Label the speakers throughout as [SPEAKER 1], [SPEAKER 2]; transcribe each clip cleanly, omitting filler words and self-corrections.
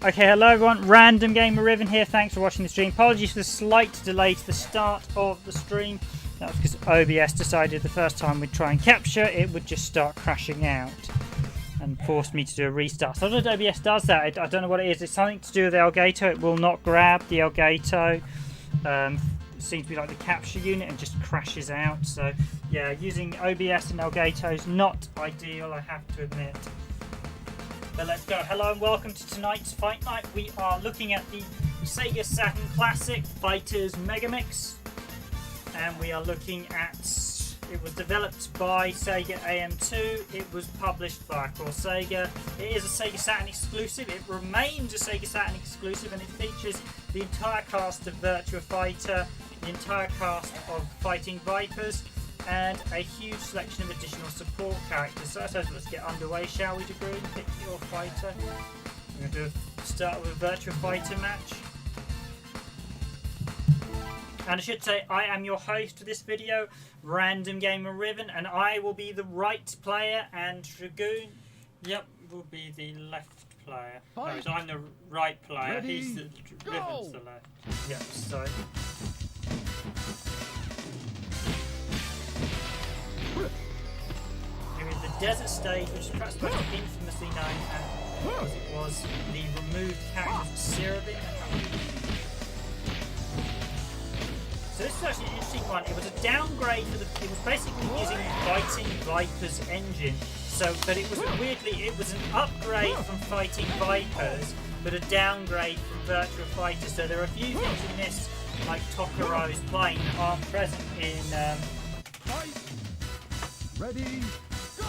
[SPEAKER 1] Okay, hello everyone, Random Gamer Riven here, thanks for watching the stream. Apologies for the slight delay to the start of the stream. That was because OBS decided the first time we'd try and capture, it would just start crashing out and forced me to do a restart. So I don't know if OBS does that, I don't know what it is. It's something to do with the Elgato, it will not grab the Elgato. Seems to be like the capture unit and just crashes out. So yeah, using OBS and Elgato is not ideal, I have to admit. But let's go. Hello and welcome to tonight's Fight Night. We are looking at the SEGA Saturn Classic Fighters Megamix. And we are looking at, it was developed by SEGA AM2. It was published by, of course, SEGA. It is a SEGA Saturn exclusive. It remains a SEGA Saturn exclusive and it features the entire cast of Virtua Fighter, the entire cast of Fighting Vipers, and a huge selection of additional support characters. So I suppose let's get underway, shall we, Dragoon? Pick your fighter. We're going to start with a Virtua Fighter match. And I should say, I am your host for this video, Random Gamer Riven, and I will be the right player, and Dragoon, yep, will be the left player. No, so I'm the right player, ready, he's the Riven's the left. Yep, so... Here is the desert stage, which is perhaps most infamously known as it was the removed characters Syrabin. So this is actually an interesting one. It was a downgrade for the. It was basically using Fighting Vipers engine. So, but it was weirdly, it was an upgrade from Fighting Vipers, but a downgrade from Virtua Fighter. So there are a few things in this, like Tokaro's plane, that aren't present in. Ready, go!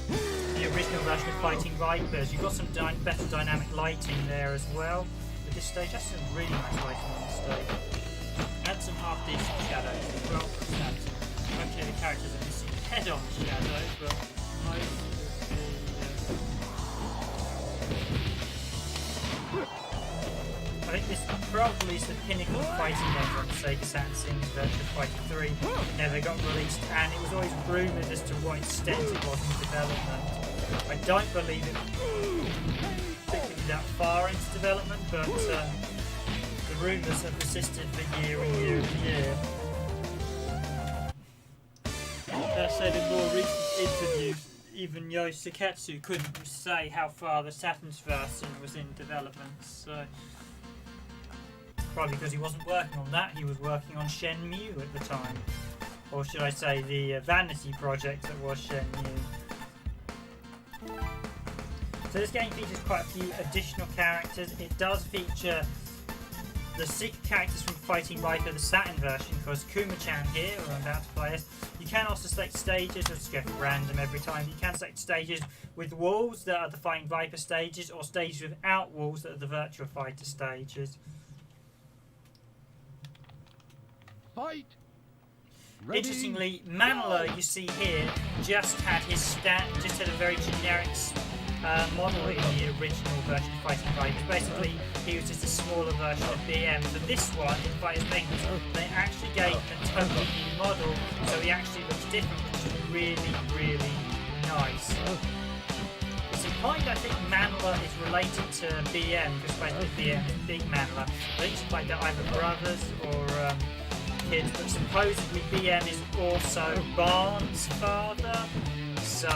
[SPEAKER 1] The original version of Fighting Vipers. You've got some better dynamic lighting there as well. With this stage, that's some really nice lighting on the stage. And some half decent shadows as well. Okay, the characters are missing head-on shadows, but most of the. I think this probably is the pinnacle of fighting games on SEGA Saturn, since Virtua Fighter 3 never got released, and it was always rumoured as to what extent it was in development. I don't believe it particularly that far into development, but the rumours have persisted for year and year and year. As said in more recent interviews, even Yo Saketsu couldn't say how far the Saturn's version was in development, so... Probably because he wasn't working on that, he was working on Shenmue at the time. Or should I say the vanity project that was Shenmue. So this game features quite a few additional characters. It does feature the secret characters from Fighting Viper, the Saturn version, because Kuma-chan here, who I'm about to play as. You can also select stages, or just go for random every time. You can select stages with walls that are the Fighting Viper stages, or stages without walls that are the Virtua Fighter stages. Fight. Interestingly, Manolo, you see here, just had a very generic model in the original version of Fighting Vipers. Basically, he was just a smaller version of BM. For this one, in Fighters Megamix, they actually gave him a totally new model, so he actually looks different, which is really, really nice. It's implied, I think, Manolo is related to BM, because basically BM is Big Manolo. I think it's like they're either brothers or kids, but supposedly BM is also Barnes' father, so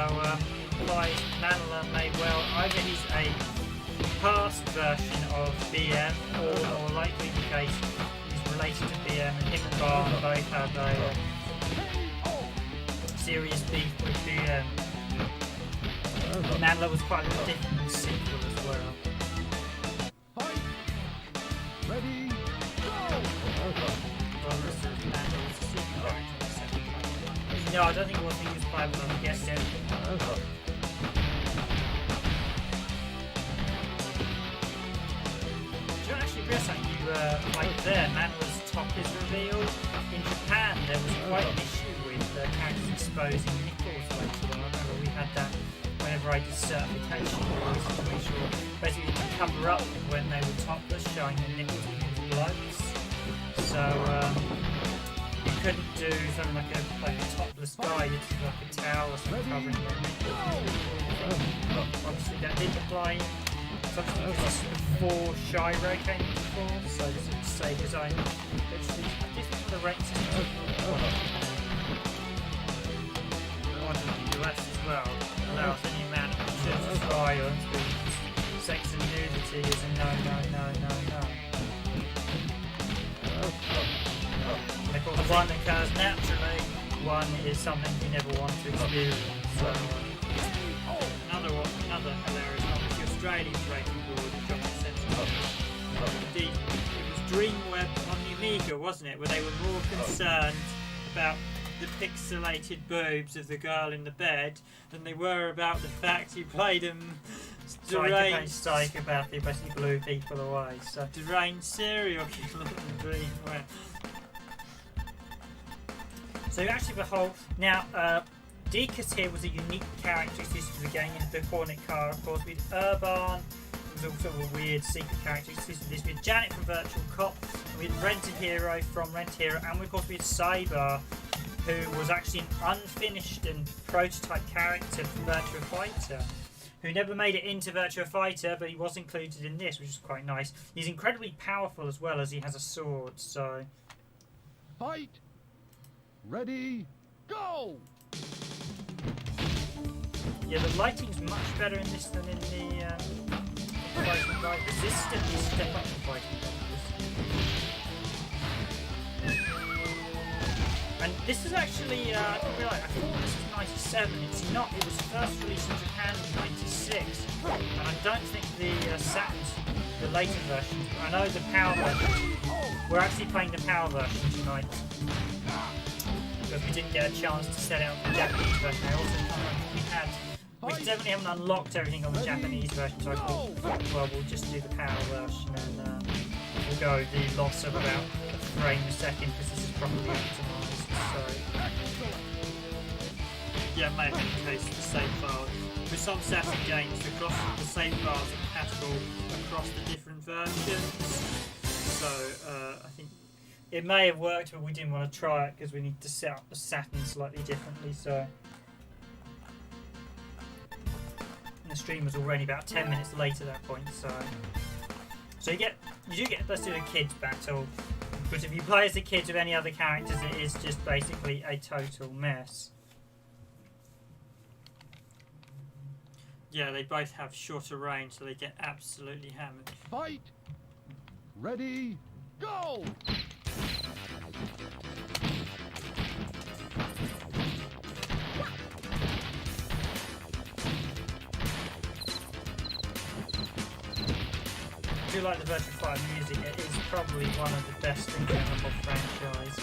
[SPEAKER 1] like Manolo may well, either he's a past version of BM, or more likely the case he's related to BM, and him and Barnes both have a serious beef with BM. Manolo was quite a different sequel as well. Ready, go! No, I don't think it was he was playable on the guest yet. Do you actually realize something you like there? Manuel's top is revealed. In Japan, there was quite an issue with characters exposing nipples later on. I remember we had that whenever I did certification courses to make sure basically to cover up when they were topless, showing the nipples with blokes. So you couldn't do something like a topless guy, you'd do like a towel or something covering their nipples. Obviously that did apply So this is before Shiro came into force, so this is Sega's own. This is the rate system. One in the US as well. Allows any man to choose violence with sex and nudity is a no. And of course, one occurs naturally, one is something you never want to experience. So, another hilarious one was the Australian breaking board, which often said indeed, it was Dreamweb on the Amiga, wasn't it? Where they were more concerned about the pixelated boobs of the girl in the bed than they were about the fact you played them deranged psychopath, basically blew people away. So deranged serial killer in Dreamweb. So actually behold, now Deacus here was a unique character exclusive to the game. You had the Hornet car, of course. We had Urban, who was also a weird secret character exclusive to this. We had Janet from Virtual Cop, we had Rented Hero from Rent Hero, and of course we had Cyber, who was actually an unfinished and prototype character from Virtua Fighter, who never made it into Virtua Fighter, but he was included in this, which is quite nice. He's incredibly powerful as well, as he has a sword, so...
[SPEAKER 2] Fight! Ready, go!
[SPEAKER 1] Yeah, the lighting's much better in this than in the Fighting Riders. This is definitely a step up from Fighting Riders. And this is actually, I didn't realise, I thought this was 97, it's not, it was first released in Japan in 96, and I don't think the Saturn, the later version, I know the PAL version, we're actually playing the PAL version tonight, because we didn't get a chance to set out the Japanese version. I also we definitely haven't unlocked everything on the Japanese version, so I thought, well, we'll just do the PAL version, and we'll go the loss of about a frame a second, because this is properly optimised. So, yeah, it may have been the case of the save files. With some Saturn games, because the save files are compatible across the different versions, so I think it may have worked, but we didn't want to try it because we need to set up the Saturn slightly differently. So, and the stream was already about 10 minutes late at that point. So you do get let's do the kids battle. But if you play as the kids with any other characters, it is just basically a total mess. Yeah, they both have shorter range, so they get absolutely hammered.
[SPEAKER 2] Fight! Ready, go!
[SPEAKER 1] I do like the Virtua Fighter music. It is probably one of the best things in the whole franchise.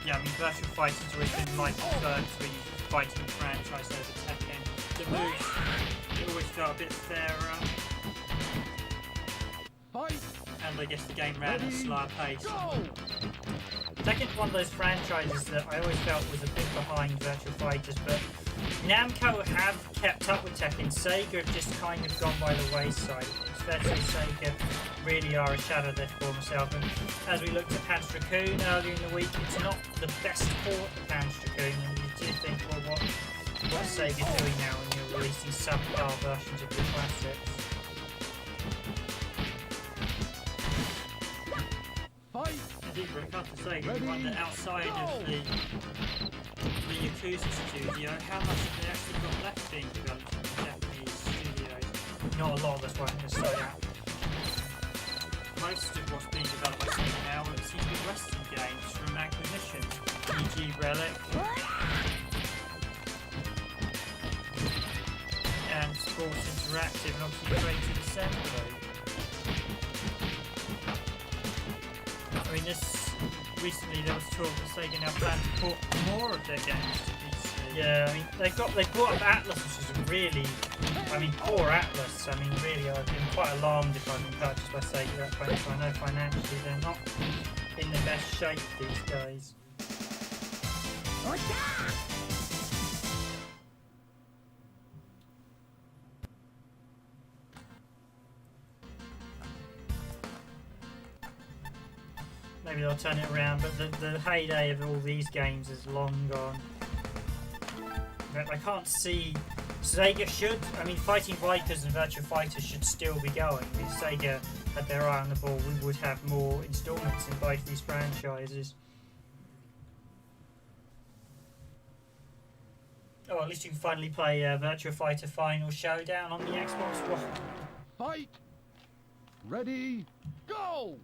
[SPEAKER 1] Yeah, I mean, Virtua Fighter's always been my preferred fighting franchise over Tekken. The moves, it always felt a bit fairer.
[SPEAKER 2] Fight!
[SPEAKER 1] And I guess the game ran at a slower pace.
[SPEAKER 2] Go!
[SPEAKER 1] Tekken's one of those franchises that I always felt was a bit behind Virtua Fighters, but Namco have kept up with Tekken. Sega have just kind of gone by the wayside. It's fair to say Sega really are a shadow of their former self. And as we looked at Panzer Dragoon earlier in the week, it's not the best port of Panzer Dragoon, and you do think, well, what's Sega doing now when you're releasing subpar versions of your classics?
[SPEAKER 2] Fight!
[SPEAKER 1] Indeed, when it comes to Sega, you wonder outside of the Yakuza studio, how much have they actually got left being developed in the Japanese studios? Not a lot, that's why I'm going to say that. Most of what's being developed by Sega now seems to be Western games from acquisition, e.g. Relic, and Sports Interactive, and obviously Creative Assembly. I mean, recently there was talk that Sega now plan to port more of their games to PC. Yeah, I mean, they brought up Atlas, which is a really, I mean, poor Atlas. I mean, really, I've been quite alarmed if I've been purchased by Sega at that point, so I know financially they're not in the best shape these days. Maybe they'll turn it around, but the heyday of all these games is long gone. I can't see. Sega should. I mean, Fighting Vipers and Virtua Fighter should still be going. If Sega had their eye on the ball, we would have more installments in both these franchises. Oh, at least you can finally play Virtua Fighter Final Showdown on the Xbox One.
[SPEAKER 2] Fight. Ready. Go.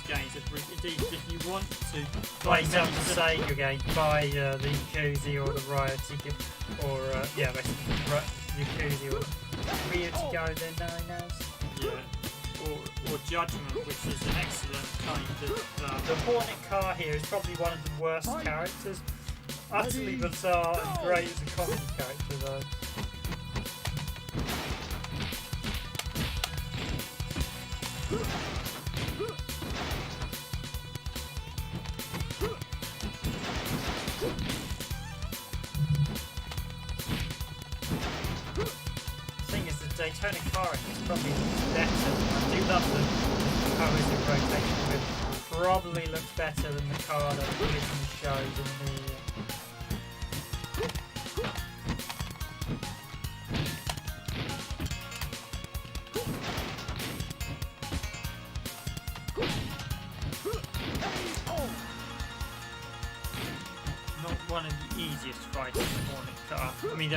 [SPEAKER 1] Games. Indeed, if you want to play some Sega game, buy the Yakuza or the Riot ticket, or basically Yakuza or Rio to go, they're known as. Yeah, or Judgment, which is an excellent kind of. The Hornet car here is probably one of the worst characters. Utterly bizarre and great as a comedy character, though. Daytona car is probably better. I do love the colours in rotation, but probably looks better than the car that originally showed in the. Not one of the easiest fights in the Hornet car. I mean,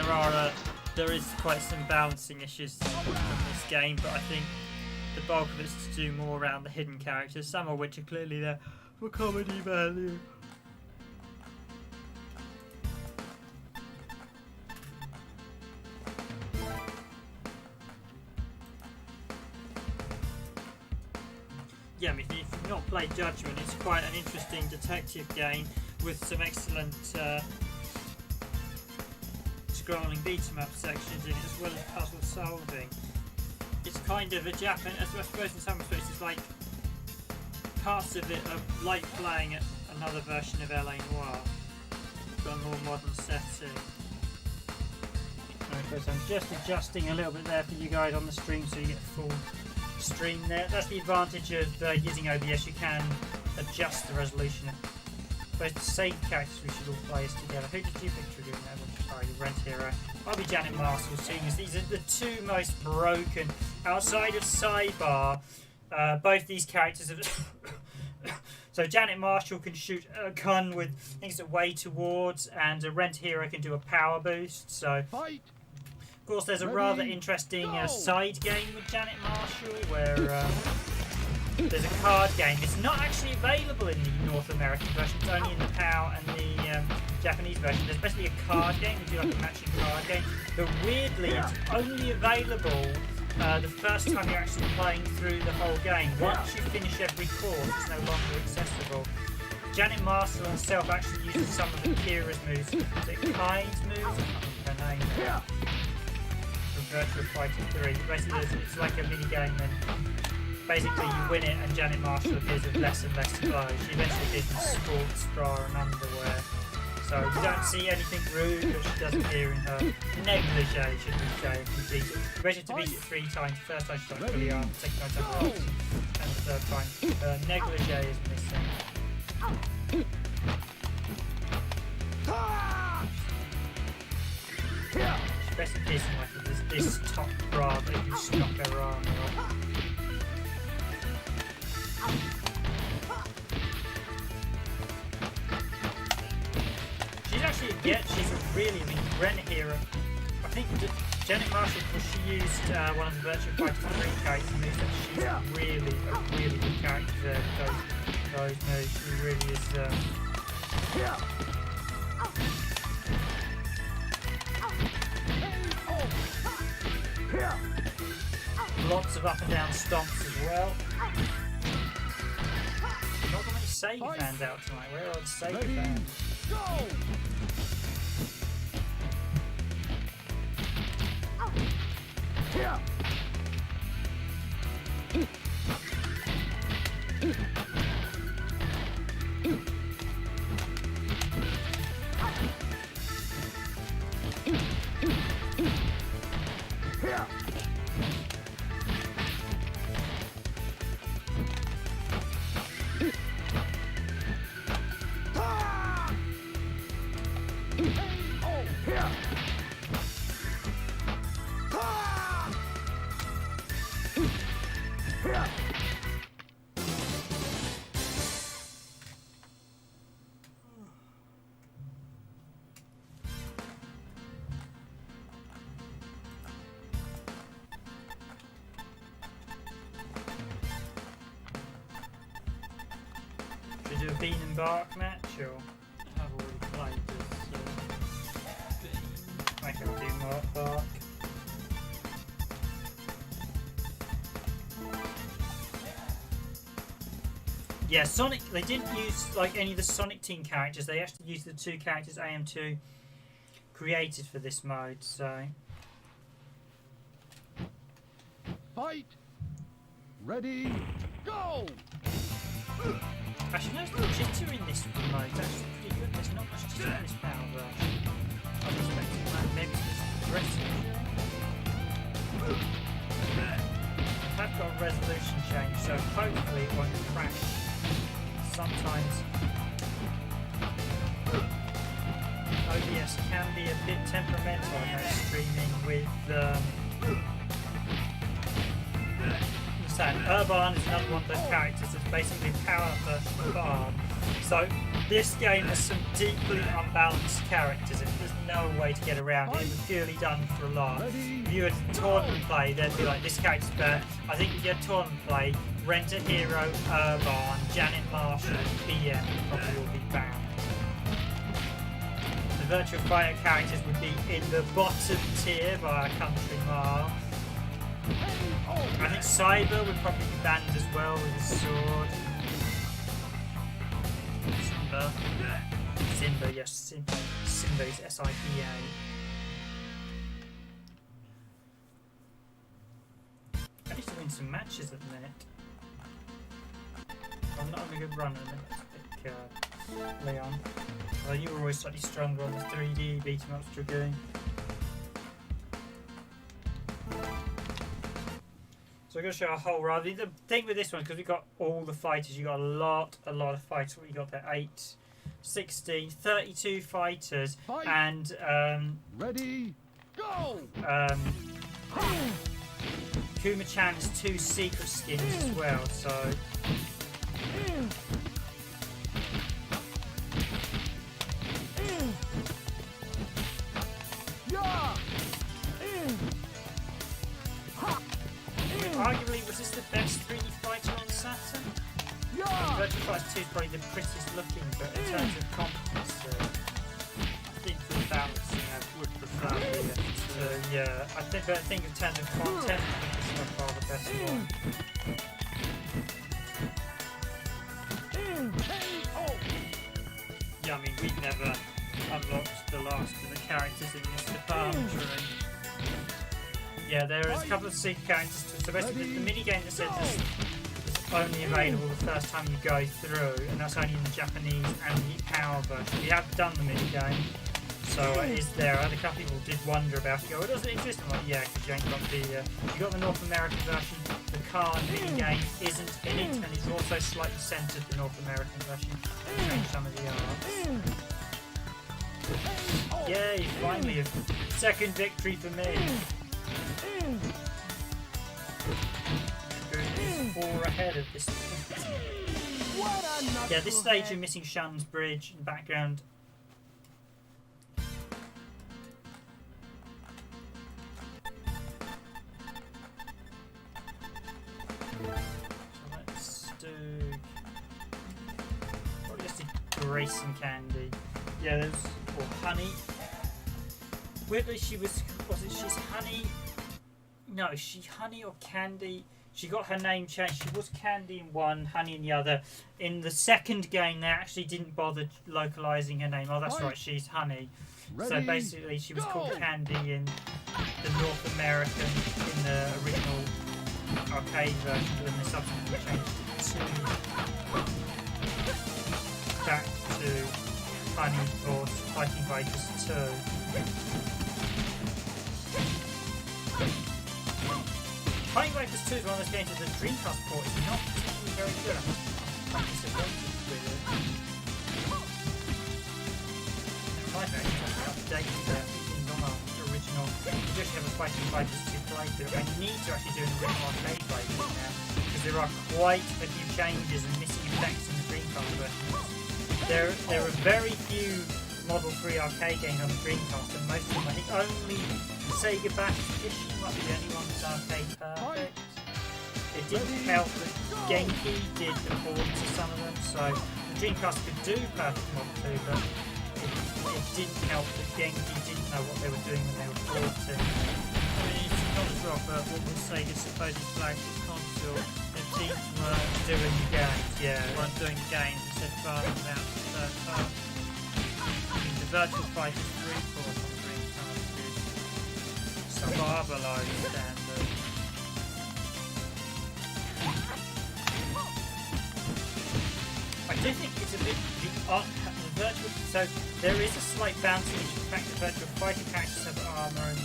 [SPEAKER 1] there is quite some balancing issues in this game, but I think the bulk of it is to do more around the hidden characters, some of which are clearly there for comedy value. Yeah, I mean, if you've not played Judgment, it's quite an interesting detective game with some excellent scrolling beat-em-up sections in it, as well as puzzle solving. It's kind of a Japanese, I suppose in some respects it's like parts of it are like playing another version of LA Noire, but a more modern setting. Okay, so I'm just adjusting a little bit there for you guys on the stream so you get the full stream there. That's the advantage of using OBS, you can adjust the resolution. Both the same characters we should all play as together. Who did you pick to do that? Sorry, Rent Hero. I'll be Janet Marshall, seeing as these are the two most broken outside of Sidebar. Both these characters have. So Janet Marshall can shoot a gun with things that weigh towards, and a Rent Hero can do a power boost. So, of course, there's a rather interesting side game with Janet Marshall where. There's a card game. It's not actually available in the North American version. It's only in the PAL and the Japanese version. There's basically a card game. We do like a matching card game. But weirdly, it's only available the first time you're actually playing through the whole game. Once you finish every course, it's no longer accessible. Janet Marshall herself actually uses some of Akira's moves. Is it Kai's moves? I can't remember her name. From Virtua Fighter 3. Basically, it's like a mini game and basically you win it and Janet Marshall appears with less and less clothes. She eventually appears in sports bra and underwear. So you don't see anything rude, but she does appear in her negligee, should we say, if you beat it. You measure to beat it 3 times. The first time she's not fully armed, the second time she's not armed, and the third time her negligee is missing. She basically appears in like this top bra that you stock her arm on. She's actually she's a really, I mean, Ren Hero. I think Janet Marshall, because she used one of the Virtua Fighter 3 characters moves, that she's a really good character there with those moves. She really is. Lots of up and down stomps as well. Not got many SEGA fans out tonight. Where are the SEGA fans?
[SPEAKER 2] Go!
[SPEAKER 1] Yeah.
[SPEAKER 2] Oh, here. Here.
[SPEAKER 1] Should we do a bean and bark match, or I've already played this? I can do bark. Yeah, Sonic. They didn't use like any of the Sonic Team characters. They actually used the 2 characters AM2 created for this mode. So.
[SPEAKER 2] Fight. Ready. Go.
[SPEAKER 1] Actually, no, the jitter in this mode is actually pretty good. There's not much jitter in this power version. I was expecting that. Maybe it's just aggressive. I've got a resolution change, so hopefully it won't crash. Sometimes OBS can be a bit temperamental when they're streaming with Urban is another one of those characters that's basically a power version of Barn. So this game has some deeply unbalanced characters and there's no way to get around it. It was purely done for a laugh. If you had tournament play, they'd be like, this character's better. I think if you had tournament play, Renter Hero, Urban, Janet Marshall, BM would probably all be banned. The Virtua Fighter characters would be in the bottom tier by a country mile. I think Cyber would probably be banned as well with his sword. Simba, yes, Simba is S-I-B-A. I need to win some matches at the minute. I'm not having a good run at the minute. Let's pick Leon. Well, you were always slightly stronger on the 3D beat 'em ups Dragoon. So I'm going to show a whole run. The thing with this one, because we've got all the fighters, you've got a lot of fighters. What you got there? 8, 16, 32 fighters. Fight. And
[SPEAKER 2] ready, go!
[SPEAKER 1] Kuma-chan has 2 secret skins as well, so arguably, was this the best 3D fighter on Saturn? Virtua Fighter 2 is probably the prettiest looking, but in terms of competence, I think for the balancing I would prefer the F2. Yeah, I think in terms of content, I think this is by far the best one. Yeah, I mean, we've never unlocked the last of the characters in this department. Yeah, there is a couple of secret characters too. So basically the minigame that said this is only available the first time you go through, and that's only in the Japanese and the power version. We have done the minigame, so it is there. I had a couple people did wonder about it. Go, it doesn't exist. I'm like, yeah, because you ain't got the you got the North American version. The card minigame isn't in it, and it's also slightly centered the North American version. Change some of the art. Yay, finally a second victory for me. Is 4 ahead of this. Yeah, this stage you're missing Shan's bridge in the background. So let's do probably just do Grace and Candy. Yeah, there's Honey. Weirdly, she's Honey. No, is she Honey or Candy? She got her name changed. She was Candy in one, Honey in the other. In the second game, they actually didn't bother localizing her name. Oh, that's right, she's Honey. Ready, so basically, she was called Candy in the North American, in the original arcade version, but then they subsequently changed it back to Honey or Fighting Fighters 2. Fighting Fighters 2 is one of those games that the Dreamcast port is not particularly very good. I'm disappointed with it. If I actually updated their things on our original. You just have a Fighting Fighters 2 playthrough, and you need to actually do an original arcade playthrough now, because there are quite a few changes and missing effects in the Dreamcast version. There are very few Model 3 arcade games on the Dreamcast, and most of them, I think only SEGA Saturn might be the only one that's arcade perfect. It didn't help that Genki did the ports to some of them, so the Dreamcast could do perfect Model 2, but it didn't help that Genki didn't know what they were doing when they were porting.
[SPEAKER 3] I mean, it's not as rough, but what was Sega's supposed flagship console? The teams were
[SPEAKER 1] Doing the games, yeah.
[SPEAKER 3] weren't doing games instead of farming out the third party. I mean, the Virtua Fighter 3 port on the Dreamcast is far below standard.
[SPEAKER 1] I do think it's a bit the virtual. So there is a slight bouncing issue. The fact that Virtual Fighter characters have armor and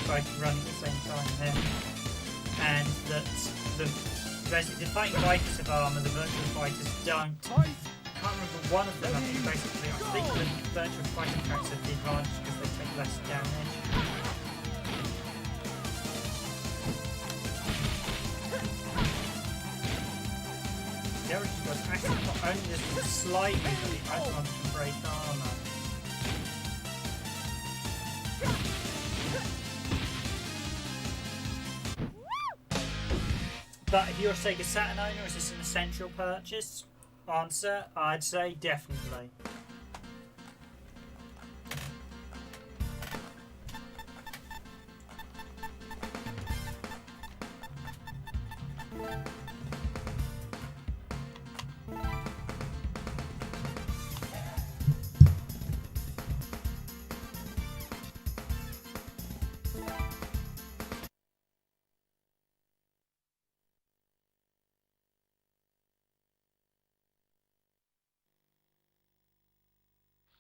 [SPEAKER 1] both running at the same time there, and that basically the Fighting Fighters have armor, the Virtual Fighters don't. I can't remember one of them. I think basically I think the Virtual Fighter characters have the advantage because they take less damage. Was actually not only just slightly, but the other one can break armor. But if you're a Sega Saturn owner, is this an essential purchase? Answer, I'd say definitely.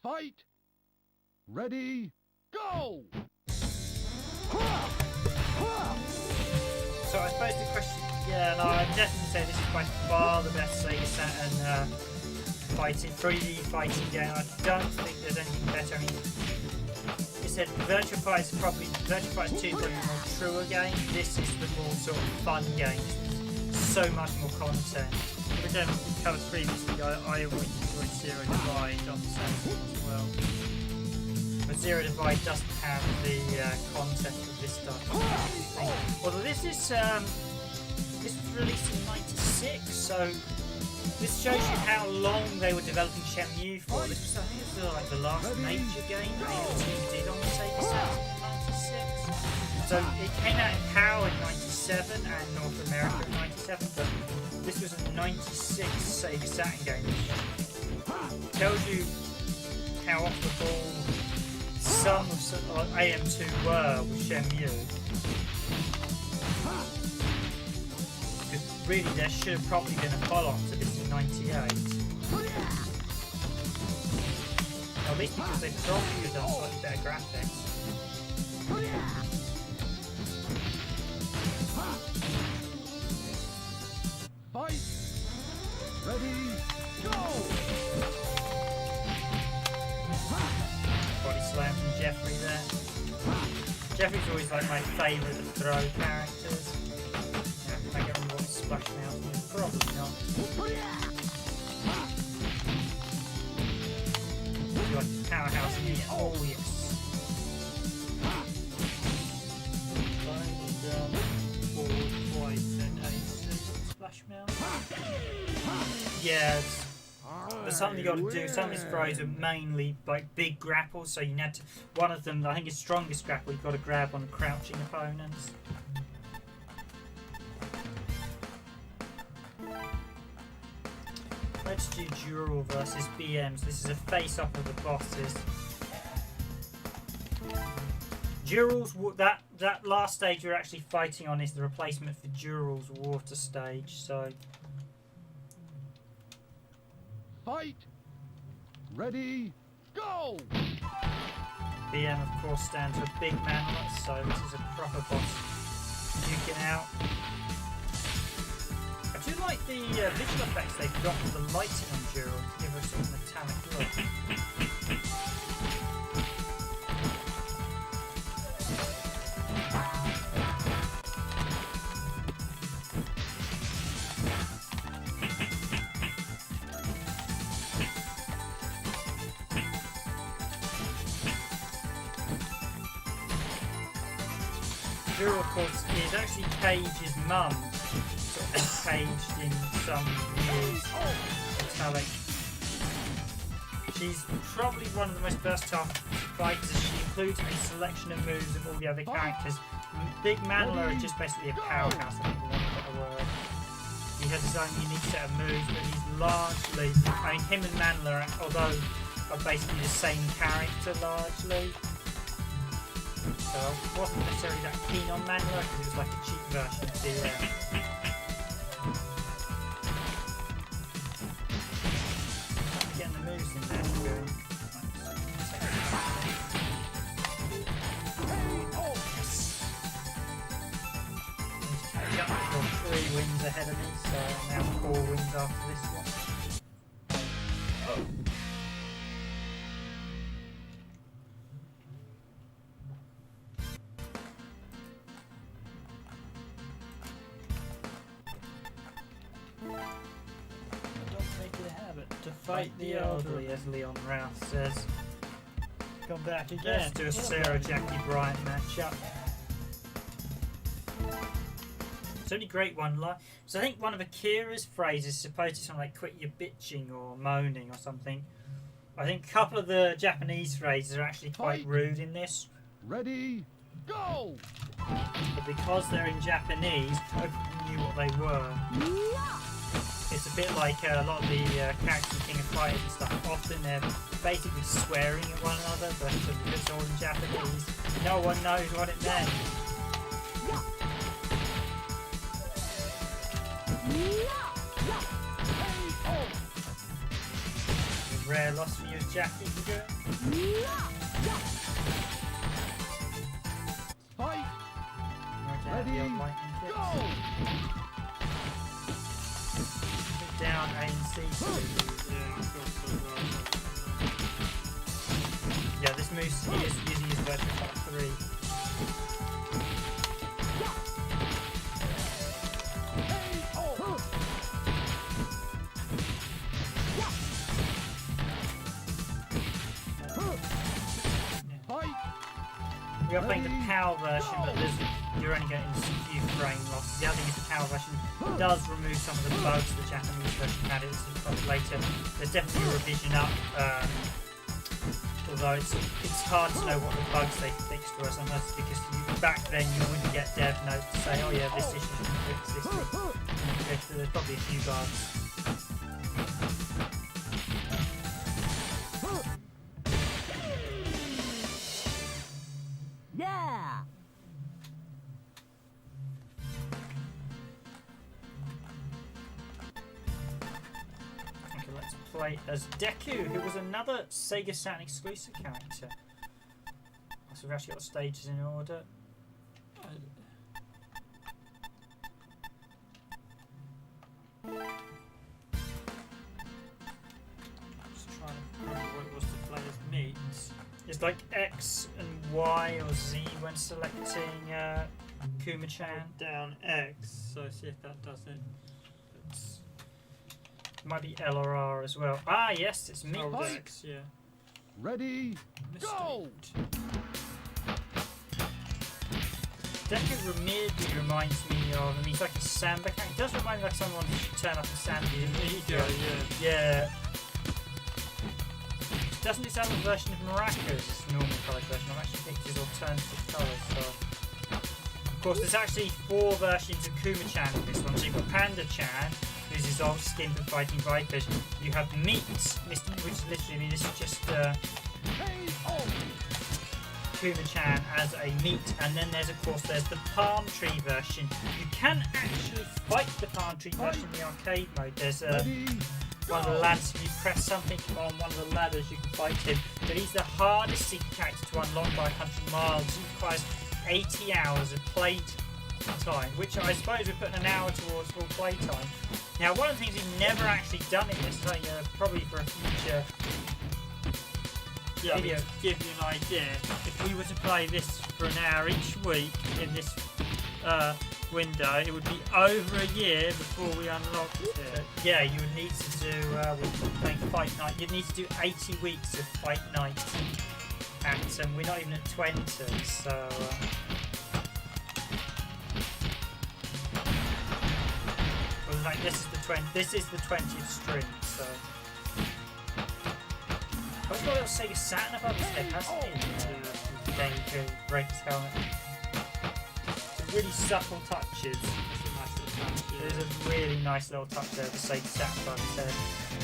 [SPEAKER 2] Fight! Ready! Go!
[SPEAKER 1] So I suppose the question, yeah, no, I'd definitely say this is by far the best Sega Saturn fighting 3D fighting game. I don't think there's anything better. I mean, you said Virtua Fighter is probably Virtua Fighter 2 is probably the more truer game. This is the more sort of fun game. So much more content.
[SPEAKER 3] But then we covered previously, I always enjoyed Zero Divide on the Saturn as well.
[SPEAKER 1] But Zero Divide doesn't have the concept of this stuff. Although this was released in '96, so this shows you how long they were developing Shenmue for. This was, I think, this was like the last major game that AM2 did on the Sega Saturn in '96. So it came out in PAL in '97 and North America in '97, but this was a '96 Sega Saturn game. It tells you how off the ball some of AM2 were with Shenmue. Because really there should have probably been a follow-up to this in '98. At least because they probably would have done slightly better graphics.
[SPEAKER 2] Fight! Ready! Go!
[SPEAKER 1] Body slam from Jeffrey there. Jeffrey's always like my favourite of throw characters. Yeah, can I get one more splash now? Probably not. You like the powerhouse in here? Oh yes.
[SPEAKER 3] Forward, twice, and ace, splash mount.
[SPEAKER 1] Yeah, but something you got to do. Some of his throws are mainly like big grapples, so you need to. One of them, I think his strongest grapple, you've got to grab on crouching opponents. Let's do Dural versus BMs. This is a face-off of the bosses. Dural's that last stage you're actually fighting on is the replacement for Dural's water stage. So.
[SPEAKER 2] Fight! Ready! Go!
[SPEAKER 1] BM of course stands for big man, so this is a proper boss duking out. I do like the visual effects they've got with the lighting on Dural to give her a sort of metallic look. who of course is actually Cage's mum, sort of caged in some years metallic. She's probably one of the most versatile fighters. She includes a selection of moves of all the other characters. Big Mandler is just basically a powerhouse, I think, for want of a better word. He has his own unique set of moves, but he's largely, I mean, him and Mandler, although are basically the same character largely. So I wasn't necessarily that keen on Mandler because it was like a cheap version of the getting the moves in there. Yep, I've got 3 wins ahead of me, so now 4 wins after this one. To fight the elderly, as Leon Rouse says.
[SPEAKER 3] Come back again.
[SPEAKER 1] Let's do a Sarah Jackie Bryant matchup. It's only great one line. So I think one of Akira's phrases is supposed to sound like "quit your bitching" or moaning or something. I think a couple of the Japanese phrases are actually quite rude in this.
[SPEAKER 2] Ready, go!
[SPEAKER 1] But because they're in Japanese, I knew what they were. It's a bit like a lot of the characters in King of Fighters and stuff. Often they're basically swearing at one another, but it's all in Japanese. No one knows what it meant. A rare loss for you as Jackie, you good?
[SPEAKER 2] Fight!
[SPEAKER 1] Ready, go! Down A and C. Yeah, this move is using his version of Part 3. We are playing the PAL version, but you're only getting a few frame losses. The other thing is the PAL version does remove some of the bugs the Japanese version had. It's later. There's definitely a revision up, although it's hard to know what the bugs they fixed were sometimes, because back then you wouldn't get dev notes to say, oh yeah, this issue should fix this thing. There's probably a few bugs.
[SPEAKER 4] Yeah!
[SPEAKER 1] Okay, let's play as Deku, who was another SEGA Saturn exclusive character. So we've actually got the stages in order. Just trying to remember what it was to play as meat. It's like X and Y or Z when selecting Kuma-chan.
[SPEAKER 3] Down X, so see if that does it.
[SPEAKER 1] It might be L or R as well. Ah, yes, it's meat.
[SPEAKER 3] Oh, X, yeah.
[SPEAKER 2] Ready, go!
[SPEAKER 1] Deku weirdly reminds me of, I mean, he's like a Samba character. He does remind me like someone who turn up a Samba. Yeah. Doesn't it sound like a version of Maracas' normal colour version? I've actually picked his alternative colours, so... Of course, there's actually 4 versions of Kuma-chan in this one. So you've got Panda-chan, who's his old skin for fighting Vipers. You have Meat, which literally, this is just Kuma-chan as a meat. And then there's, of course, there's the Palm Tree version. You can actually fight the Palm Tree version in the arcade mode. There's one of the ladders, if you press something on one of the ladders, you can fight him. But he's the hardest secret character to unlock by 100 miles. He requires 80 hours of play time, which I suppose we're putting an hour towards full play time. Now, one of the things we've never actually done in this, probably for a future video,
[SPEAKER 3] to give you an idea, if we were to play this for an hour each week in this window, it would be over a year before we unlocked it.
[SPEAKER 1] Yeah, you would need to do, we're playing Fight Night, you'd need to do 80 weeks of Fight Night, and we're not even at 20, so... like this is the 20th stream, so. I've got a little SEGA Saturn above his head, hasn't he? The GameCube breaks helmet. Some really subtle touches. There's a really nice little touch there, the SEGA Saturn above his head,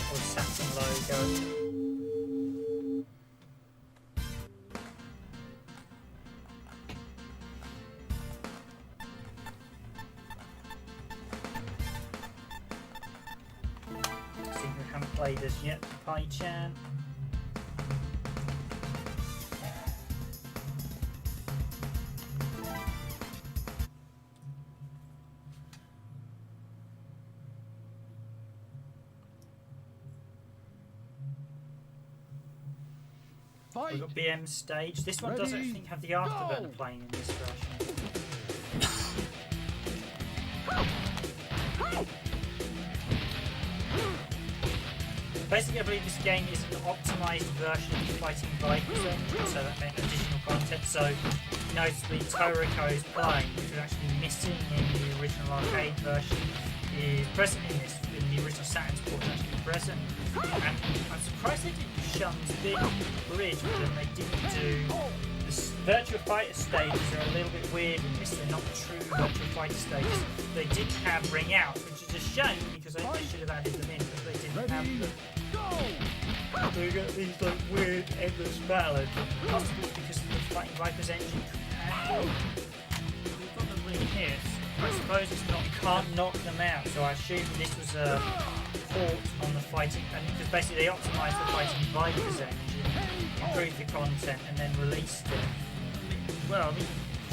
[SPEAKER 1] or the Saturn logo. See who haven't played as yet, Pai-chan. We've got BM stage. This one doesn't, I think, have the afterburner playing in this version. Basically, I believe this game is an optimized version of Fighting Vipers engine, so that meant additional content. So, notably, Toriko's playing, which was actually missing in the original arcade version, is present in this. In the original Saturn port, actually present. And I'm surprised they didn't do Shun's big bridge, but then they didn't do. The Virtua Fighter stages are a little bit weird in this. They're not true Virtua Fighter stages. They didn't have Ring Out, which is a shame because I think they should have added them in, but they didn't have them. So you get these like weird endless ballads, possibly because of the Fighting Vipers engine. We've got the ring here. I suppose it's not, you can't knock them out, so I assume this was a port on the Fighting, and because basically they optimised the Fighting Vipers engine, improved the content, and then released it. Well, I mean,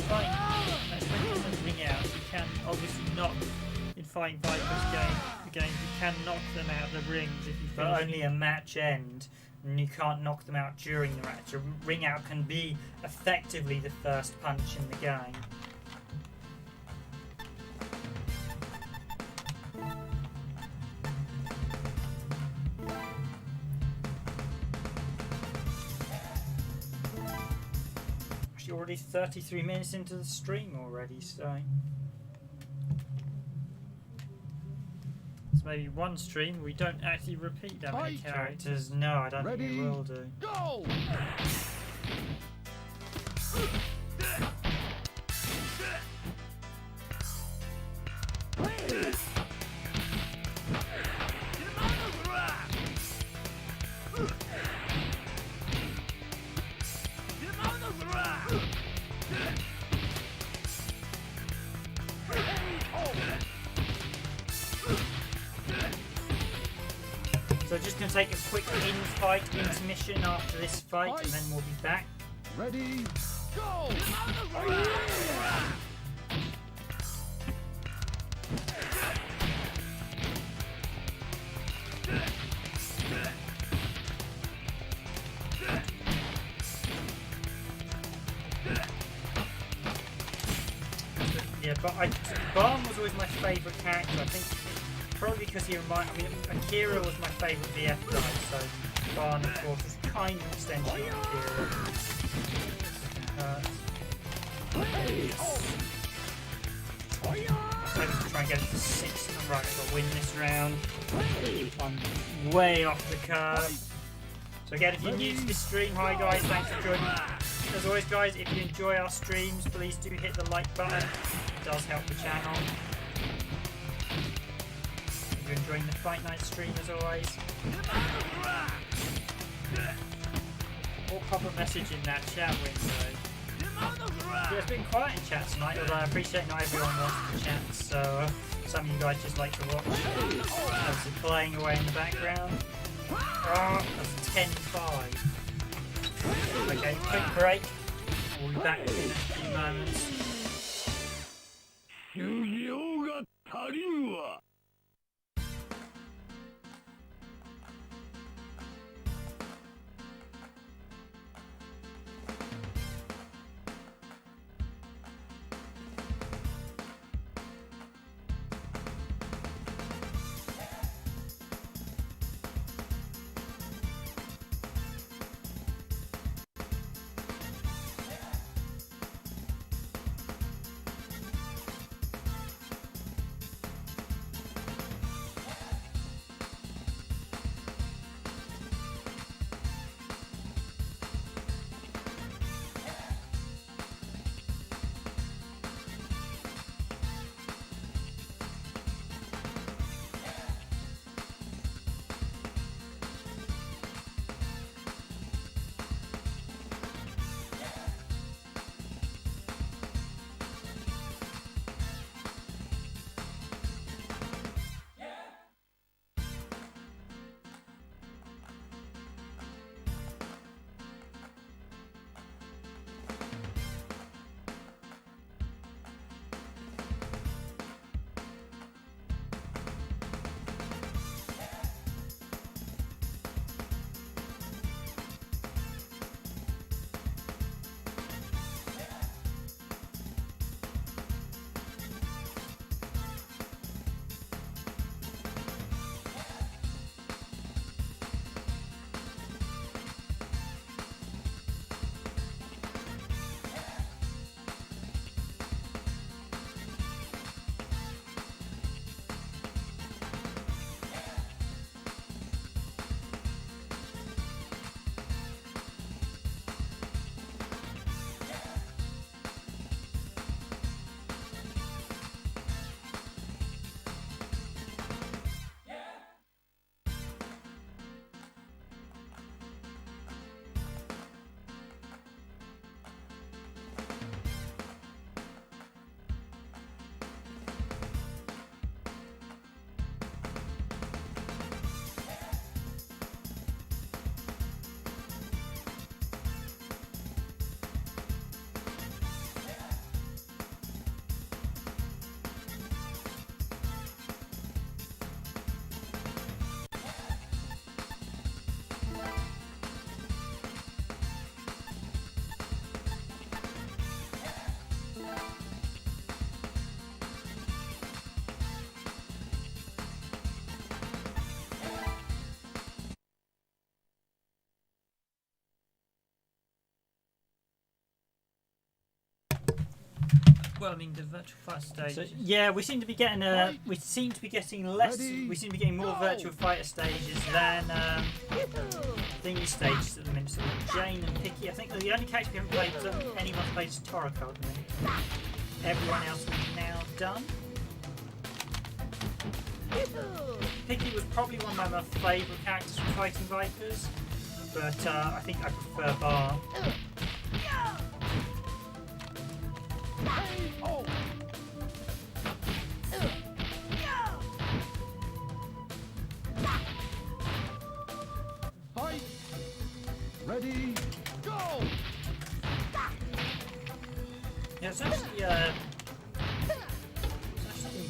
[SPEAKER 1] that's when it doesn't ring out. You can obviously knock in Fighting Vipers games, you can knock them out of the rings if you but only a match end, and you can't knock them out during the match. A ring out can be effectively the first punch in the game. Already 33 minutes into the stream already, so it's maybe one stream we don't actually repeat that many characters. No, I don't think we will do.
[SPEAKER 2] Go!
[SPEAKER 1] So just going to take a quick in-fight intermission after this fight, and then we'll be back.
[SPEAKER 2] Ready, go!
[SPEAKER 1] Yeah, but Barn was always my favourite character. I think probably because he reminded me. Akira was my favourite VF guy, so Barn, of course, is kind of an extension of Akira. So I'm to try and get it to 6. Right, I'll win this round. I'm way off the curve. So again, if you're new to this stream, hi guys, thanks for joining. As always guys, if you enjoy our streams, please do hit the like button. It does help the channel. If you're enjoying the Fight Night stream as always. Or pop a message in that chat window. Yeah, it's been quiet in chat tonight, although I appreciate not everyone wants to chat, so some of you guys just like to watch. Obviously playing away in the background. Oh, that's 10-5. Okay, quick break. We'll be back in a few moments.
[SPEAKER 2] 修行が足りんわ。
[SPEAKER 3] Well, I mean the virtual fighter stage.
[SPEAKER 1] So, yeah, we seem to be getting we seem to be getting less. We seem to be getting more virtual fighter stages than thingy stages at the minute. So Jane and Picky. I think the only character we haven't played, anyone plays is Toriko at the minute. Everyone else is now done. Picky was probably one of my favourite characters from Fighting Vipers, but I think I prefer Bar.
[SPEAKER 2] Fight. Ready. Go.
[SPEAKER 1] Yeah, it's actually been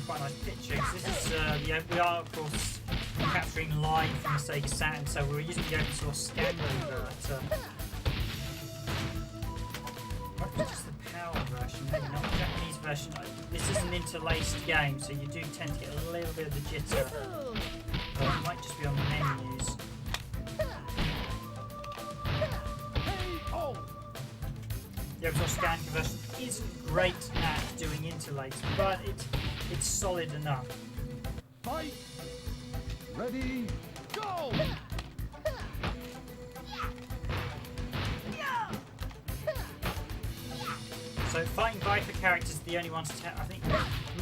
[SPEAKER 1] quite a nice picture. 'Cause this is we are of course capturing live from the SEGA Saturn, so we're using the open source scan converter. Just the PAL version, maybe not the Japanese version. This is an interlaced game, so you do tend to get a little bit of the jitter. Or it might just be on the menus. The overall scan conversion isn't great at doing interlace, but it's solid enough.
[SPEAKER 2] Fight. Ready. Go.
[SPEAKER 1] So Fighting Viper characters are the only ones to I think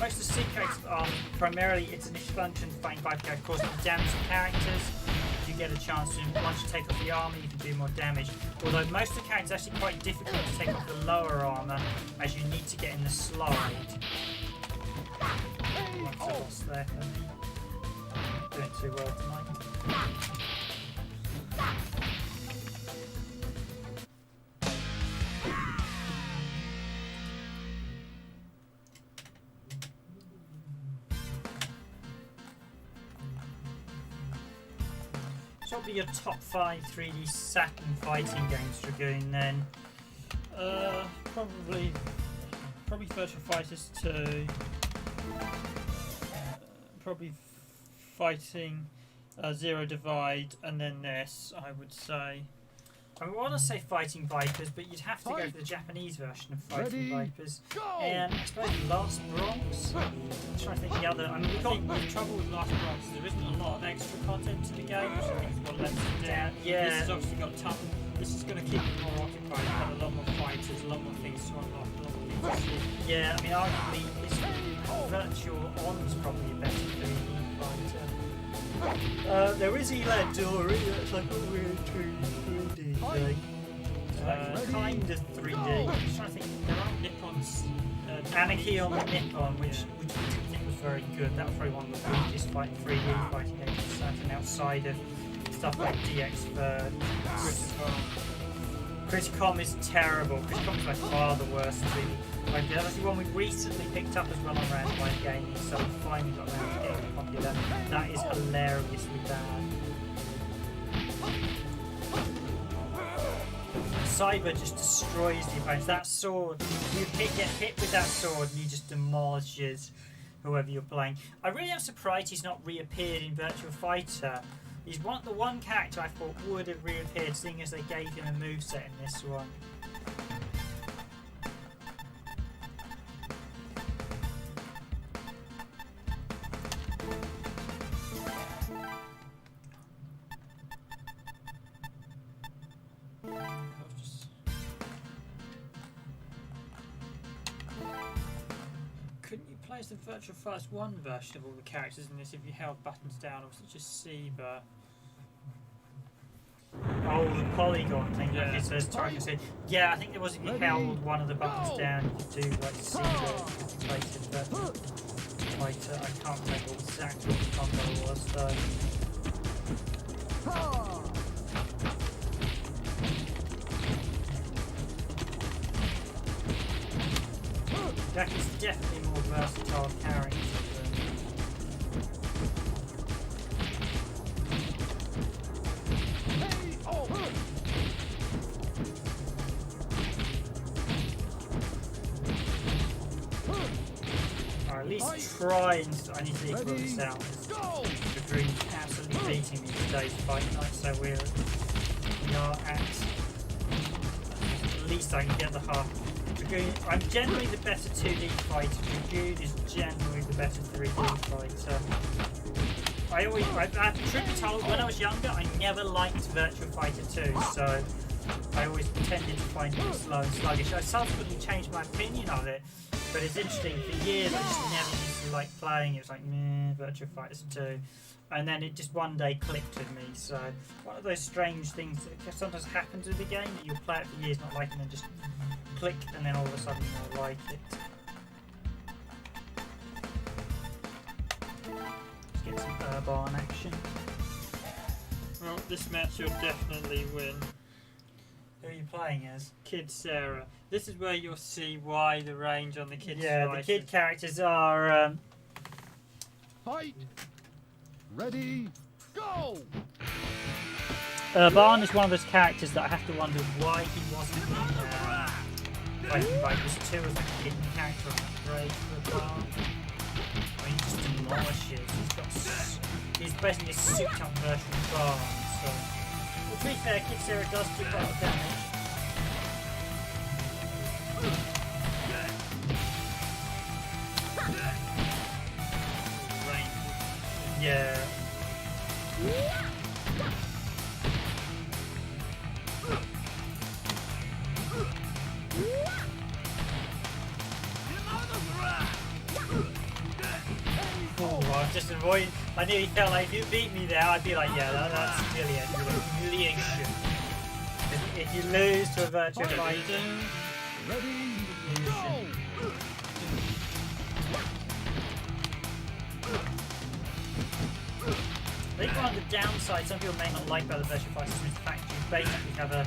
[SPEAKER 1] most of the SEGA characters are primarily its initial function. Fighting Viper characters, of course, to damage the characters. You get a chance to, once you take off the armour, you can do more damage. Although most of the characters are actually quite difficult to take off the lower armour, as you need to get in the slide. What's there for me? Doing too well tonight. So what will be your top 5 3D Saturn fighting games, Dragoon, then?
[SPEAKER 3] Probably Virtua Fighters 2. Probably Fighting Zero Divide, and then this, I would say.
[SPEAKER 1] I want to say Fighting Vipers, but you'd have to go for the Japanese version of Fighting Vipers. And I suppose Last Bronx. I'm trying to think the other. I mean,
[SPEAKER 3] The trouble with Last Bronx is there isn't a lot of extra content to the game, which I think is what lets it down.
[SPEAKER 1] Yeah.
[SPEAKER 3] This has obviously got this is going to keep it more occupied. You've got a lot more fighters, a lot more things to unlock, a lot more things to do.
[SPEAKER 1] Yeah, I mean, arguably, this Virtual On's probably a better 3D fighter. There is Elgato, that's like a weird 3D thing. Kind of 3D. I'm just trying to think. There are
[SPEAKER 3] Nippon's
[SPEAKER 1] Anarchy on the Nippon, which we didn't think was very good. That was probably one of the weakest 3D fighting games on Saturn outside of stuff like DX for Criticom is terrible. Criticom is by far the worst 3D. Like, that was the one we recently picked up as well on Randomised Gaming, so we finally got around to getting popular. That is hilariously bad. Cyber just destroys the opponents. That sword, you get hit with that sword and he just demolishes whoever you're playing. I really am surprised he's not reappeared in Virtua Fighter. He's the one character I thought would have reappeared, seeing as they gave him a moveset in this one.
[SPEAKER 3] Couldn't you play as the Virtua Fighter 1 version of all the characters in this if you held buttons down, or was it just C, but...
[SPEAKER 1] Oh, the polygon thing,
[SPEAKER 3] Yeah.
[SPEAKER 1] like it says, yeah, I think it was if you held one of the buttons down, you could do like C related, but I can't remember exactly what the combo was though. Jack is definitely more versatile character or at least try and I need to equal this out. The Dream absolutely beating me today's fight night, so we are at least I can get the half Dragoon, I'm generally the better 2D fighter. Dragoon is generally the better 3D fighter. Truth be told, when I was younger, I never liked Virtua Fighter 2, so I always tended to find it slow and sluggish. I subsequently changed my opinion of it, but it's interesting, for years I just never used to like playing it. It was like, meh, Virtua Fighter 2. And then it just one day clicked with me, so one of those strange things that sometimes happens with the game, that you'll play it for years not liking it and then just click, and then all of a sudden you'll like it. Let's get some Urban action.
[SPEAKER 3] Well, this match you'll definitely win.
[SPEAKER 1] Who are you playing as?
[SPEAKER 3] Kid Sarah. This is where you'll see why the range on the kids'
[SPEAKER 1] the kid characters are...
[SPEAKER 2] Fight. Ready, go!
[SPEAKER 1] Urban is one of those characters that I have to wonder why he wasn't in Fighting Fighters 2 as like a hidden character. I'm afraid for Urban. I mean, he just demolishes. He's basically a souped up version of Urban. So, well, to be fair, Kid Sarah does do quite a lot of damage. Yeah. Oh, I just avoided. I nearly felt like if you beat me there, I'd be like, yeah, that's humiliation. If you lose to a Virtua Fighter,
[SPEAKER 2] Ready, go!
[SPEAKER 1] I think one of the downsides some people may not like about the Virtua Fighter is the fact you basically have a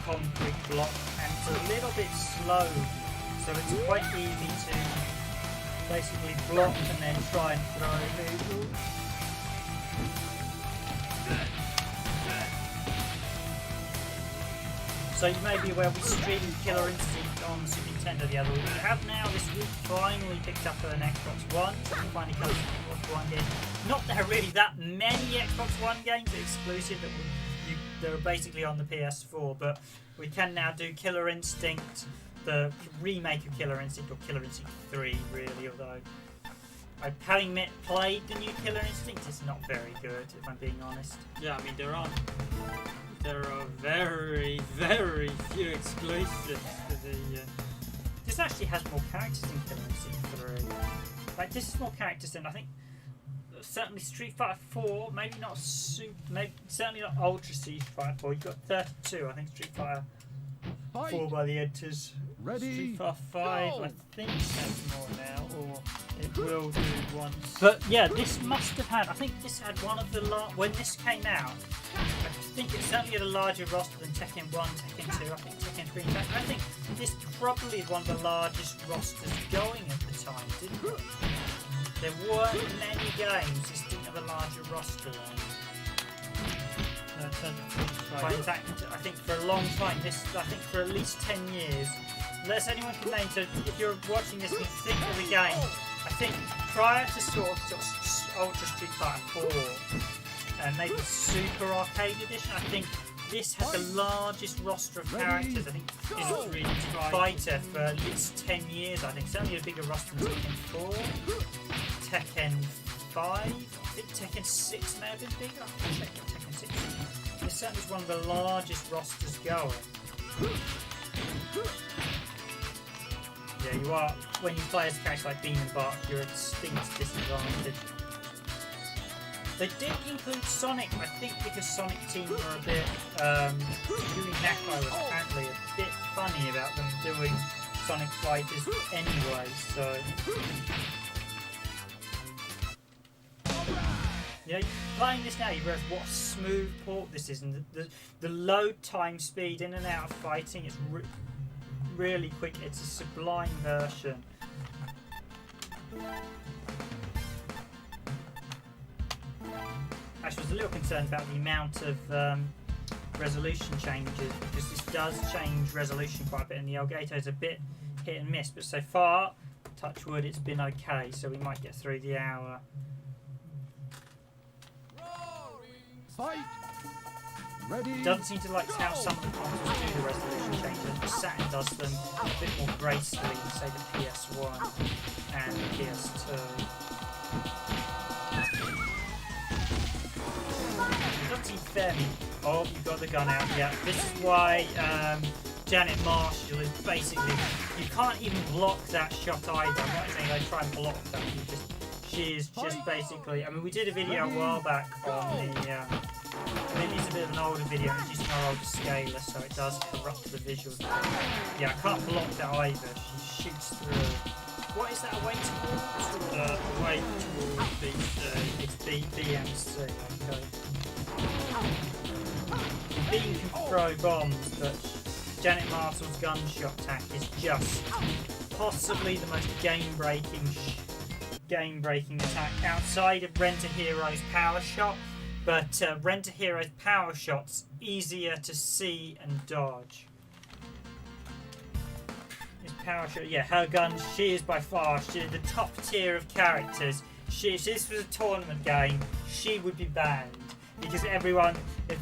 [SPEAKER 1] concrete block and it's a little bit slow, so it's quite easy to basically block and then try and throw people. So you may be aware we streamed Killer Instinct on Super Nintendo the other week. We have now this week finally picked up an Xbox One, so we finally come to Xbox One game. Not that there are really that many Xbox One games exclusive that are basically on the PS4, but we can now do Killer Instinct, the remake of Killer Instinct, or Killer Instinct 3 really, although having played the new Killer Instinct, it's not very good if I'm being honest.
[SPEAKER 3] Yeah, I mean there are very, very few exclusives for the...
[SPEAKER 1] This actually has more characters than Killer Instinct 3. Like, this is more characters than, I think, certainly Street Fighter 4, maybe not certainly not Ultra Street Fighter 4. You've got 32, I think, Street Fighter 4 by the editors.
[SPEAKER 2] Ready,
[SPEAKER 1] Street Fighter 5,
[SPEAKER 2] go!
[SPEAKER 1] I think has more now, or it will do once. But yeah, this must have had, I think this had one of the when this came out, I think it certainly had a larger roster than Tekken 1, Tekken 2, I think Tekken 3. In fact, I think this probably is one of the largest rosters going at the time, didn't it? There weren't many games this didn't have a larger roster on. But in fact, I think for a long time, I think for at least 10 years, unless anyone can name, so if you're watching this and you think of the game, I think prior to sort of Ultra Street Fighter 4, and maybe Super Arcade Edition, I think this had the largest roster of characters, I think, in Street Fighter for at least 10 years, I think. Certainly a bigger roster than Tekken 4, Tekken 5, I think Tekken 6 may have been bigger. I think Tekken 6. This certainly is one of the largest rosters going. Yeah, you are, when you play as a character like Bean and Bark, you're at a distinct disadvantage. They did include Sonic, I think, because Sonic Team were a bit, Yuri Nakai was apparently a bit funny about them doing Sonic Fighters anyway, so... Yeah, playing this now, you realise what a smooth port this is, and the load time speed in and out of fighting is really quick. It's a sublime version. Actually, I was a little concerned about the amount of resolution changes, because this does change resolution quite a bit, and the Elgato is a bit hit and miss, but so far, touch wood, it's been okay, so we might get through the hour.
[SPEAKER 2] Fight! Ready,
[SPEAKER 1] Doesn't seem to like how some of the consoles do the resolution changes, but Saturn does
[SPEAKER 3] does them a bit more gracefully than, say, the PS1 and the PS2. Not too fairly. Oh, you've got the gun out. Yeah, this is why Janet Marshall is basically, you can't even block that shot either. I'm not saying I try and block that. She is just basically. I mean, we did a video a while back on the. Maybe it's a bit of an older video, and it's just an older scaler, so it does corrupt the visuals. Yeah, I can't block that either. She shoots through. What is that away towards? Away towards it's BMC. Okay. Bean can throw bombs, but Janet Marshall's gunshot attack is just possibly the most game-breaking attack outside of Rent a Hero's power shot. But Rent a Hero's power shot's easier to see and dodge. His power shot, yeah, her gun. She is by far the top tier of characters. If this was a tournament game, she would be banned. Because everyone, if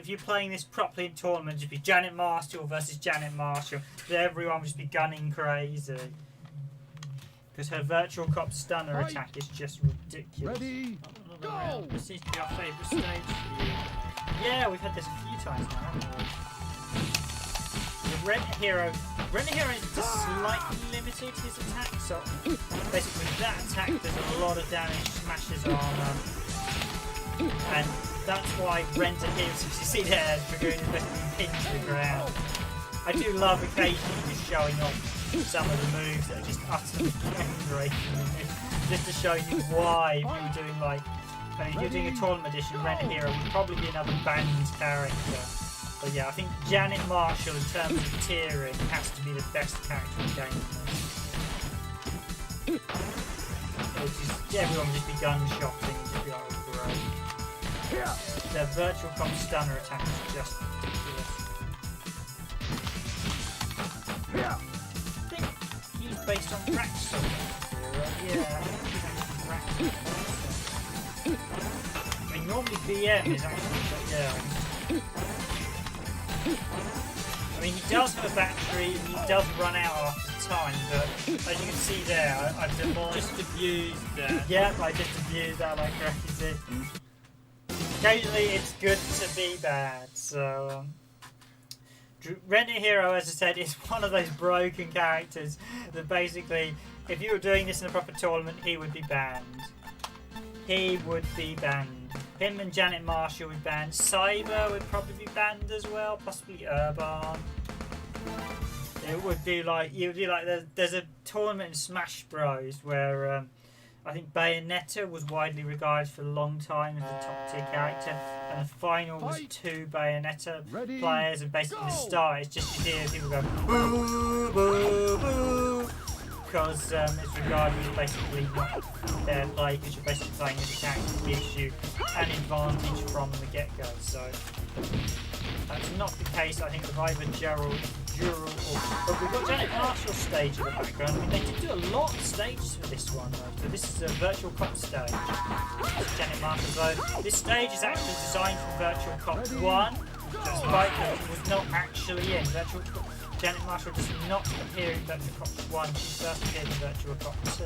[SPEAKER 3] you're playing this properly in tournament, it'd be Janet Marshall versus Janet Marshall. Everyone would just be gunning crazy. Because her virtual cop stunner attack is just ridiculous.
[SPEAKER 2] Ready, go!
[SPEAKER 3] This seems to be our favourite stage for you. Yeah, we've had this a few times now, haven't we? The Rent a Hero is just slightly limited his attack, so basically that attack does a lot of damage, smashes armour. And that's why Rent a Hero, as you see there, Dragoon is basically pinned to the ground. I do love occasionally just showing off some of the moves that are just utterly game-breaking, just to show you why. If you were doing like, if you're doing a tournament edition, Rent a Hero would probably be another banned character. But yeah, I think Janet Marshall, in terms of tiering, has to be the best character in the game. Everyone would just be gun-shotting and just be like, oh, great. Their virtual cop stunner attack is just ridiculous. I think he's based on Braxton. Yeah, I think he's actually Braxton. I mean, normally BM is actually, but yeah. I mean, he does have a battery and he does run out after time, but as you can see there, I've just abused that. Yeah, I just abused that like crazy. Occasionally it's good to be bad, so Rent a Hero, as I said, is one of those broken characters that basically, if you were doing this in a proper tournament, he would be banned. He would be banned. Him and Janet Marshall would be banned. Cyber would probably be banned as well, possibly Urban. It would be like, there's a tournament in Smash Bros where I think Bayonetta was widely regarded for a long time as the top tier character, and the final was 2 Bayonetta players, and basically the start is just you hear people go boo boo boo, because it's regarded as basically not fair play, because you're basically playing as a character that gives you an advantage from the get-go. So that's not the case, I think, with either Gerald, but we've got Janet Marshall's stage in the background. I mean, they did do a lot of stages for this one, though. So this is a virtual cop stage. Janet Marshall's own. This stage is actually designed for Virtual Cop 1, despite that it was not actually in. Janet Marshall does not appear in Virtual Cop 1, she first appeared in Virtual Cop 2.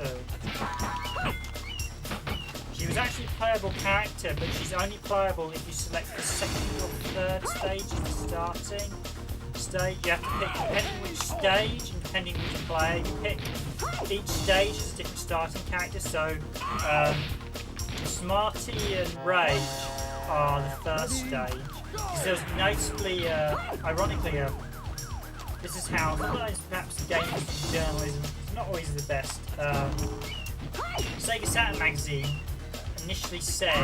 [SPEAKER 3] She was actually a playable character, but she's only playable if you select the second or third stage as the starting stage. You have to pick, depending which stage and depending which player you pick, each stage has a different starting character. So Smarty and Rage are the first stage. So there's notably, ironically, this is how, sometimes perhaps gaming journalism is not always the best. SEGA Saturn magazine initially said,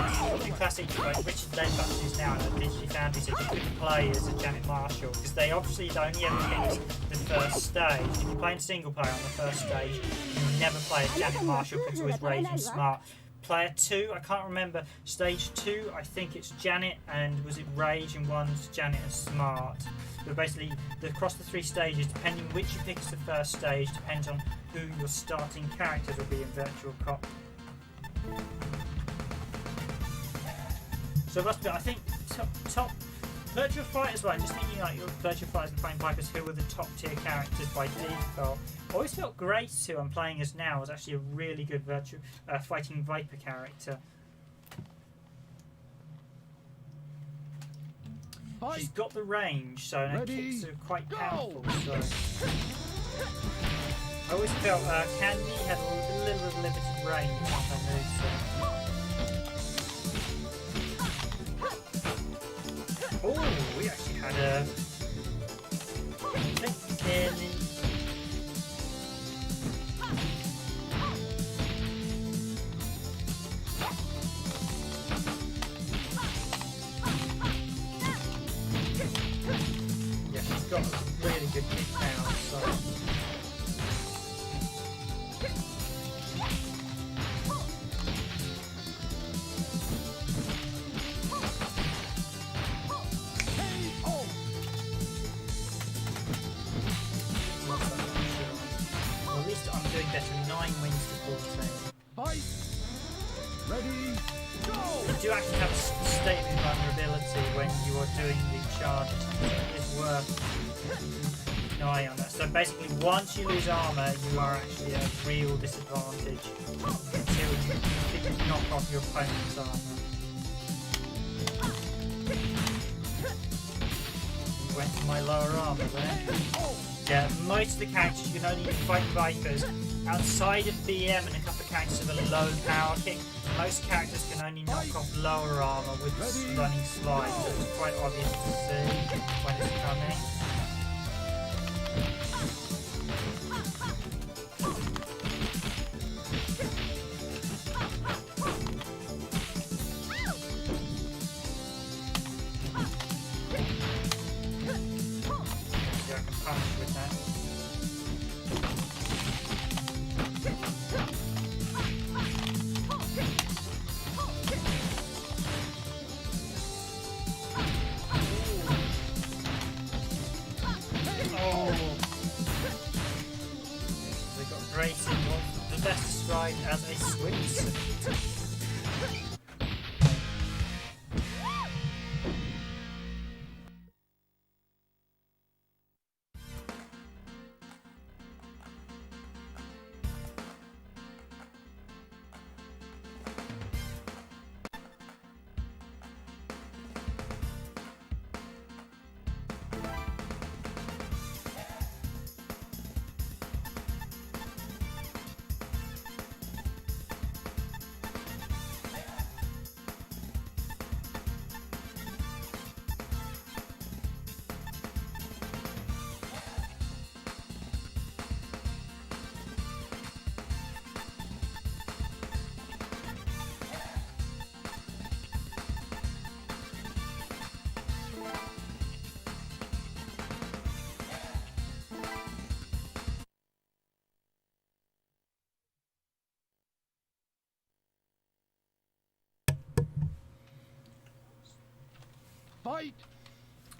[SPEAKER 3] in classic, like Richard Ledbuck is now at Digitally Found, he said you couldn't play as a Janet Marshall because they obviously only ever picked the first stage. If you're playing single player on the first stage, you will never play as Janet Marshall because it's always Rage and Smart. Player 2, I can't remember. Stage 2, I think it's Janet and was it Rage, and one's Janet and Smart. But basically, across the 3 stages, depending which you pick as the first stage, depends on who your starting characters will be in Virtual Cop. So I think top Virtua Fighter as well. I'm just thinking like your Virtua Fighters and playing Vipers, who were the top tier characters by default. I always felt Grace, who I'm playing as now, was actually a really good fighting Viper character. She's got the range, so her kicks are quite powerful. So I always felt Candy had a little bit of limited range on her moveset. Oh, we actually had a fairly. Yeah, she's got a really good kick now, so. Better 9 wins to 14.
[SPEAKER 2] Fight. Ready. Go.
[SPEAKER 3] You do actually have a state of vulnerability when you are doing the charges. It's worth an eye on that. So basically, once you lose armor, you are actually at a real disadvantage until you can knock off your opponent's armor. You went for my lower armor there. Yeah, most of the characters you can only fight Vipers. Outside of BM and a couple of characters with a low power kick, most characters can only knock off lower armor with running slide, so it's quite obvious to see when it's coming. As a Swiss.
[SPEAKER 2] Fight.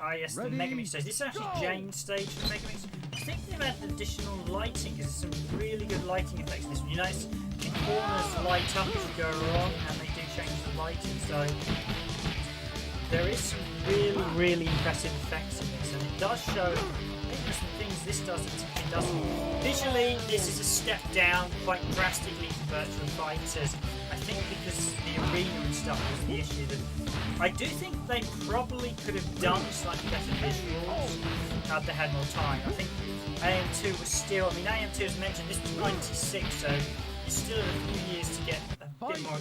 [SPEAKER 3] Ah yes,
[SPEAKER 2] Ready,
[SPEAKER 3] the Megamix stage. This is actually
[SPEAKER 2] go.
[SPEAKER 3] Jane's stage for the Megamix. I think they've added additional lighting because there's some really good lighting effects in this one. You notice the corners light up as you go along and they do change the lighting, so there is some really impressive effects in this, and it does show some things this doesn't. It doesn't. Visually, this is a step down quite drastically from Virtua Fighters. I think because the arena and stuff was the issue. That I do think they probably could have done slightly better visuals had they had more time. I think AM2 was still. I mean, AM2 as mentioned, this was 96, so you still have a few years to get a bit more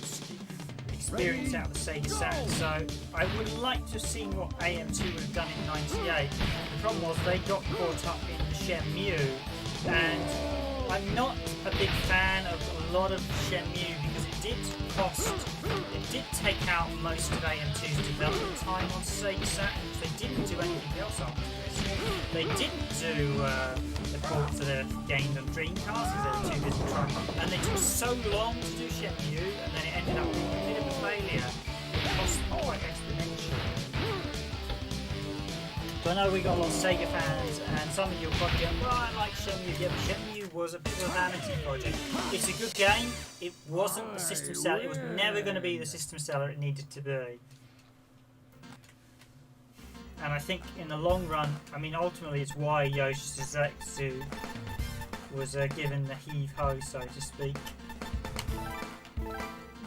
[SPEAKER 3] experience out of the SEGA Saturn. So I would like to have seen what AM2 would have done in '98. The problem was they got caught up in Shenmue, and I'm not a big fan of a lot of Shenmue because it did take out most of AM2's development time on SEGA Saturn. They didn't do anything else after this. They didn't do the ports that are gained on Dreamcast because they were too busy trying, and they took so long to do Shenmue, and then it ended up being a bit of a failure. It cost them quite exponentially. So I know we got a lot of SEGA fans, and some of you will probably go, well, I like Shenmue. Yeah, but Shenmue was a bit of a vanity project. It's a good game. It wasn't the system seller. It was never going to be the system seller it needed to be.
[SPEAKER 1] And I think in the long run, I mean, ultimately it's why Yoshi Suzetsu was given the heave-ho, so to speak.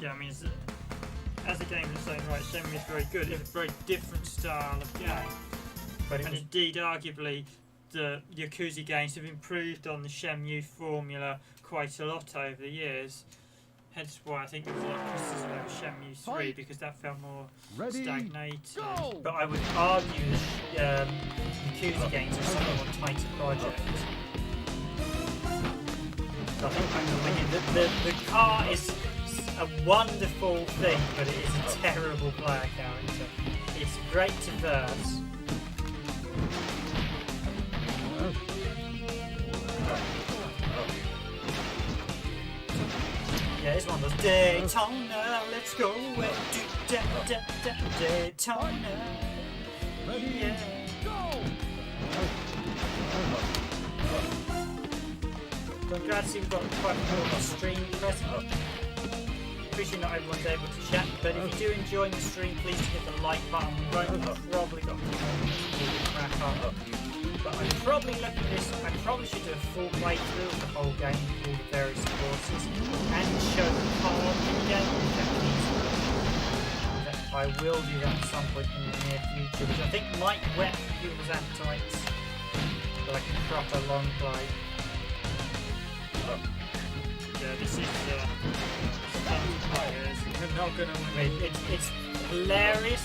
[SPEAKER 3] Yeah, I mean, as a game in its own right, Shenmue is very good. It's a very different style of game.
[SPEAKER 1] But
[SPEAKER 3] And indeed, arguably, the Yakuza games have improved on the Shenmue formula quite a lot over the years. Hence why I think there was a lot of criticism over Shenmue 3, because that felt more stagnated.
[SPEAKER 1] But I would argue that Yakuza games are somewhat tighter projects. So I think the car is a wonderful thing, but it is a terrible player character. It's great to verse. Yeah, it's one of those Daytona, let's go away, Daytona. Yeah. So I'm glad to see we've got quite a lot of stream present. Appreciate not everyone's able to chat, but if you do enjoy the stream, please hit the like button. We won't probably got to crack up. But I'm probably looking at this, I probably should do a full playthrough of the whole game with all the various courses and show the card game in Japanese. I will do that at some point in the near future, which I think might whet people's appetites for like a proper long play.
[SPEAKER 3] Yeah, this is
[SPEAKER 1] You're not gonna win. It's hilarious,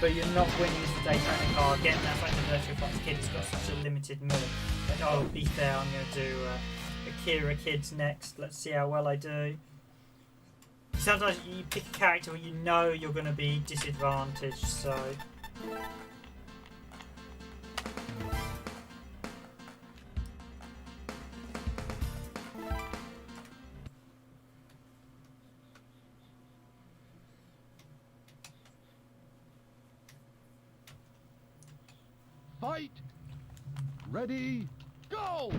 [SPEAKER 1] but you're not winning as the Daytona car. Again, that's like the Virtua Fox Kid. It's got such a limited mode. Like, oh, be fair, I'm going to do Akira Kids next. Let's see how well I do. Sometimes you pick a character where you know you're going to be disadvantaged, so...
[SPEAKER 2] Fight! Ready, go!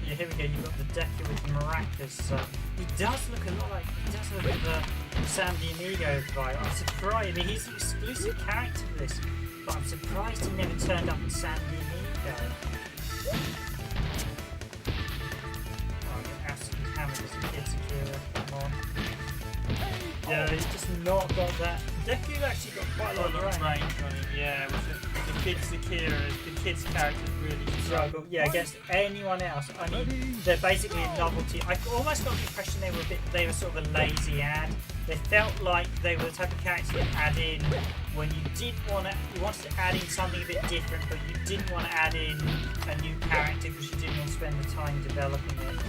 [SPEAKER 1] Yeah, here we go, you've got the Deku with the maracas, so he does look a lot like, he does look like the San Diego vibe. I'm surprised, I mean he's an exclusive character for this, but I'm surprised he never turned up in San Diego. Oh, I'm getting absolutely hammered as a kid, Akira, come on. Yeah, he's just not got that. Deku actually got quite a lot of range on him,
[SPEAKER 3] yeah, with the kids Akira, the kids' characters really
[SPEAKER 1] struggle. Yeah, against anyone else. I mean, they're basically a novelty. I almost got the impression they were sort of a lazy ad. They felt like they were the type of character you add in when you wanted to add in something a bit different, but you didn't want to add in a new character because you didn't want to spend the time developing it.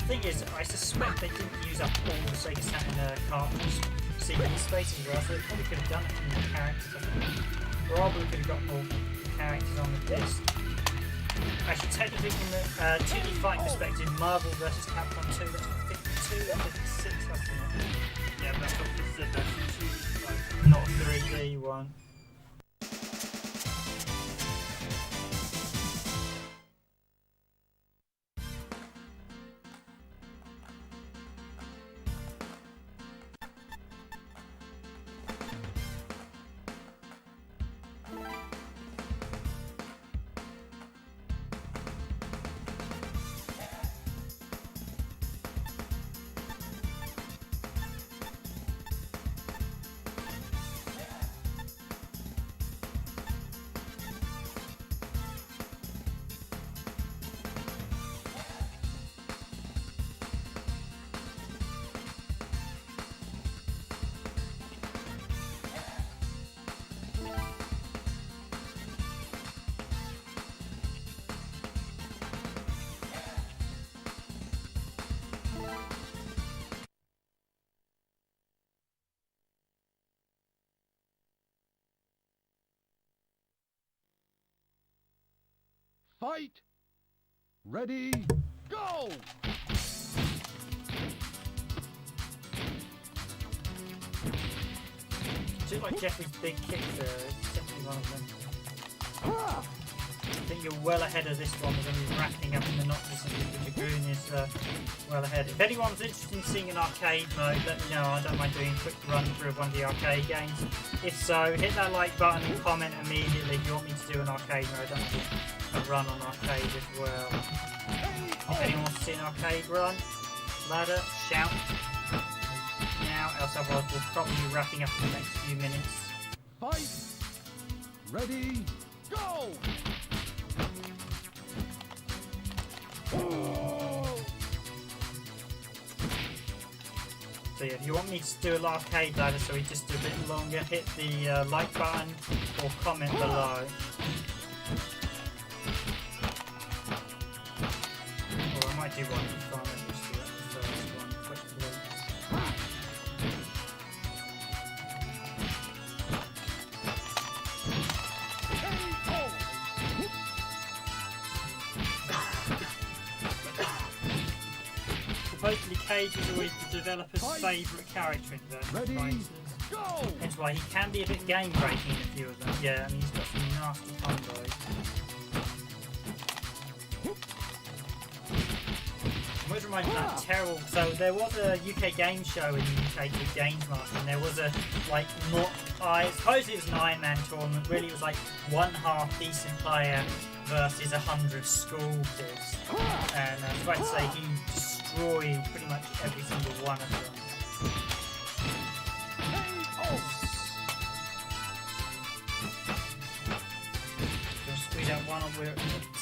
[SPEAKER 1] The thing is, I suspect they didn't use up all the SEGA Saturn cartridge CD space as well, so they probably could have done it from the characters. I think they probably could have got more characters on the disc. Actually, technically from the 2D fighting perspective, Marvel vs. Capcom 2, that's 52 and 56, I think.
[SPEAKER 3] Yeah, but that's what they said, that's the 2D fight.
[SPEAKER 1] Not 3D one.
[SPEAKER 2] Fight! Ready, go!
[SPEAKER 1] Just like Jeffrey's big kick there, it's definitely one of them. I think think you're well ahead of this one. We're going to be wrapping up in the Noctis, and the Dragoon is well ahead. If anyone's interested in seeing an arcade mode, let me know. I don't mind doing a quick run through of one of the arcade games. If so, hit that like button and comment immediately if you want me to do an arcade mode. I'll do a run on arcade as well. If anyone wants to see an arcade run, ladder, shout now, else otherwise we'll probably be wrapping up in the next few minutes.
[SPEAKER 2] Fight! Ready, go!
[SPEAKER 1] So yeah, if you want me to do an arcade ladder so we just do a bit longer, hit the like button or comment below. Or I might do one for fun, let's just do that first one quickly. Supposedly Cage is always the developer's favourite character in Virtua Fighters. Hence why he can be a bit game breaking in a few of them. Yeah, and he's got some nasty combos. I'm always reminded of that terrible. So there was a UK game show in the UK called Games Master, and there was a I suppose it was an Iron Man tournament. Really, it was like one half decent player versus 100 school kids, and I was about to say he destroyed pretty much every single one of them. Gonna squeeze out one. We're at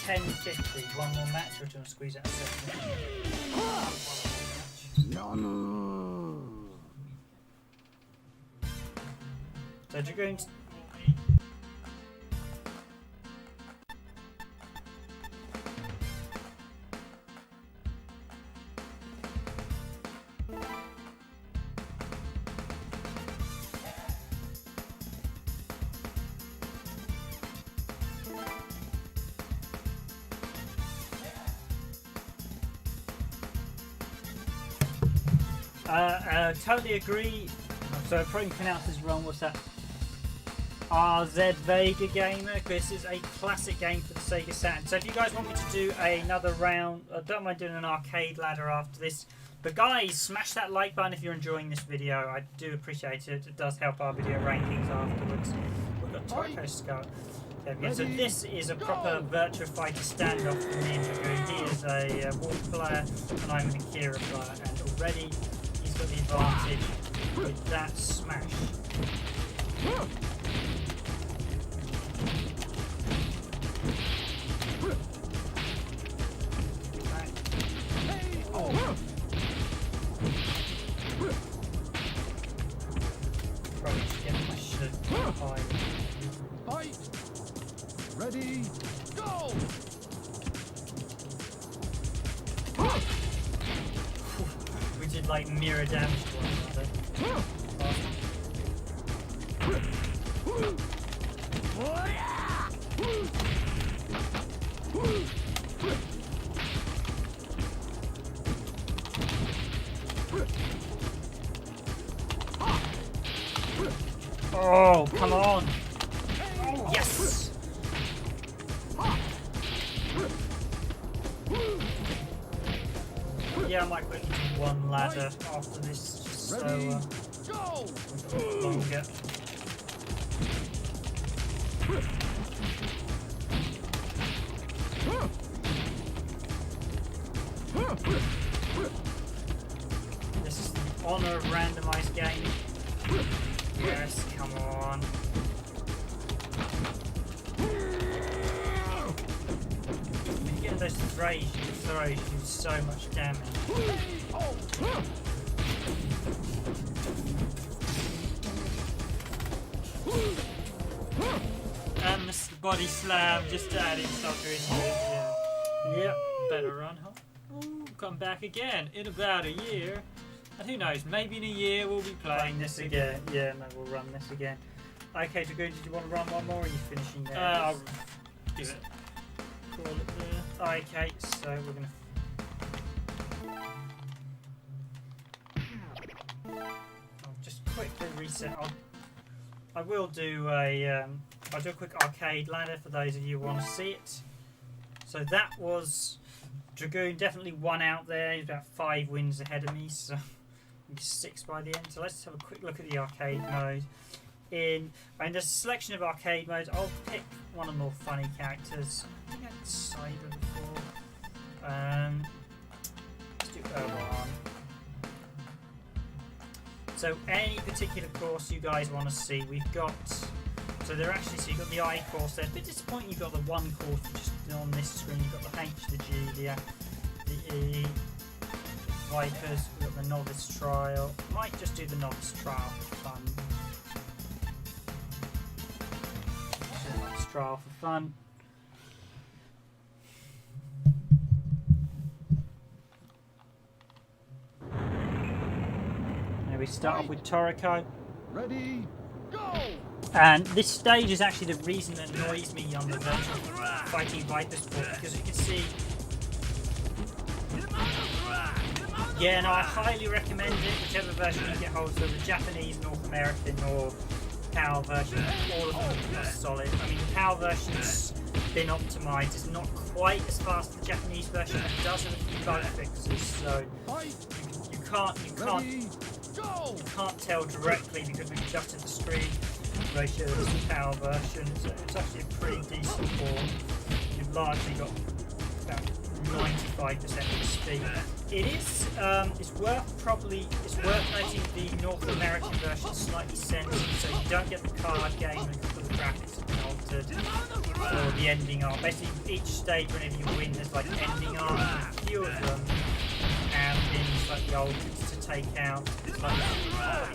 [SPEAKER 1] 10:50. One more match. We're gonna squeeze out a second. So Dragoons. Totally agree. So I probably pronounced this wrong. What's that? RZ Vega Gamer. This is a classic game for the SEGA Saturn. So if you guys want me to do another round, I don't mind doing an arcade ladder after this. But guys, smash that like button if you're enjoying this video. I do appreciate it. It does help our video rankings afterwards. We've got Tycho Skull. Yeah, so this is a proper Virtua Fighter standoff for me and Dragoon. He is a Wolf player and I'm an Akira player, and already he's got the advantage with that smash. Probably should get my shit high.
[SPEAKER 2] Fight! Ready, go!
[SPEAKER 1] We did like mirror damage to one another. Oh, come on! Yes! Yeah, I might quickly do one ladder after this, just so longer. This is the honor of randomised gaming. Yes, come on. When you get those throws, you do so much damage. And Mr. Body Slam just to add insult to his head. Yeah. Yep, better run, huh? Ooh, come back again in about a year. And who knows, maybe in a year we'll be playing this again. Yeah, no, we'll run this again. Okay, Dragoon, did you want to run one more or are you finishing there? I'll do it. Call it there. Okay, so we're going to... I'll just quickly reset. I will do a... I'll do a quick arcade ladder for those of you who want to see it. So that was Dragoon, definitely one out there. He's about 5 wins ahead of me, so 6 by the end. So let's have a quick look at the arcade mode. There's a selection of arcade modes. I'll pick one of the more funny characters. I think I had Cyber before. Let's do Erwan. So any particular course you guys want to see, we've got. So they're actually, so you've got the I course there. It's a bit disappointing you've got the 1 course just on this screen. You've got the H, the G, the E, Vipers, we've got the Novice Trial. Might just do the Novice Trial for fun. Novice Trial for fun. Now we start off with Toriko.
[SPEAKER 2] Ready, go!
[SPEAKER 1] And this stage is actually the reason that annoys me on the Virtua Fighting Vipers port, because you can see. Yeah, no, I highly recommend it, whichever version you get hold of, the Japanese, North American, or PAL version. All of them are solid. I mean, the PAL version's been optimised. It's not quite as fast as the Japanese version, but it does have a few bug fixes, so you can't tell directly because we've adjusted the screen ratio of the PAL version. So it's actually a pretty decent form. You've largely got about 95% of the speed. It is. It's worth noting the North American version is slightly censored, so you don't get the card game and a couple of the graphics have been altered for the ending art. Basically, each stage, whenever you win, there's like ending art, and a few of them have been slightly altered to take out like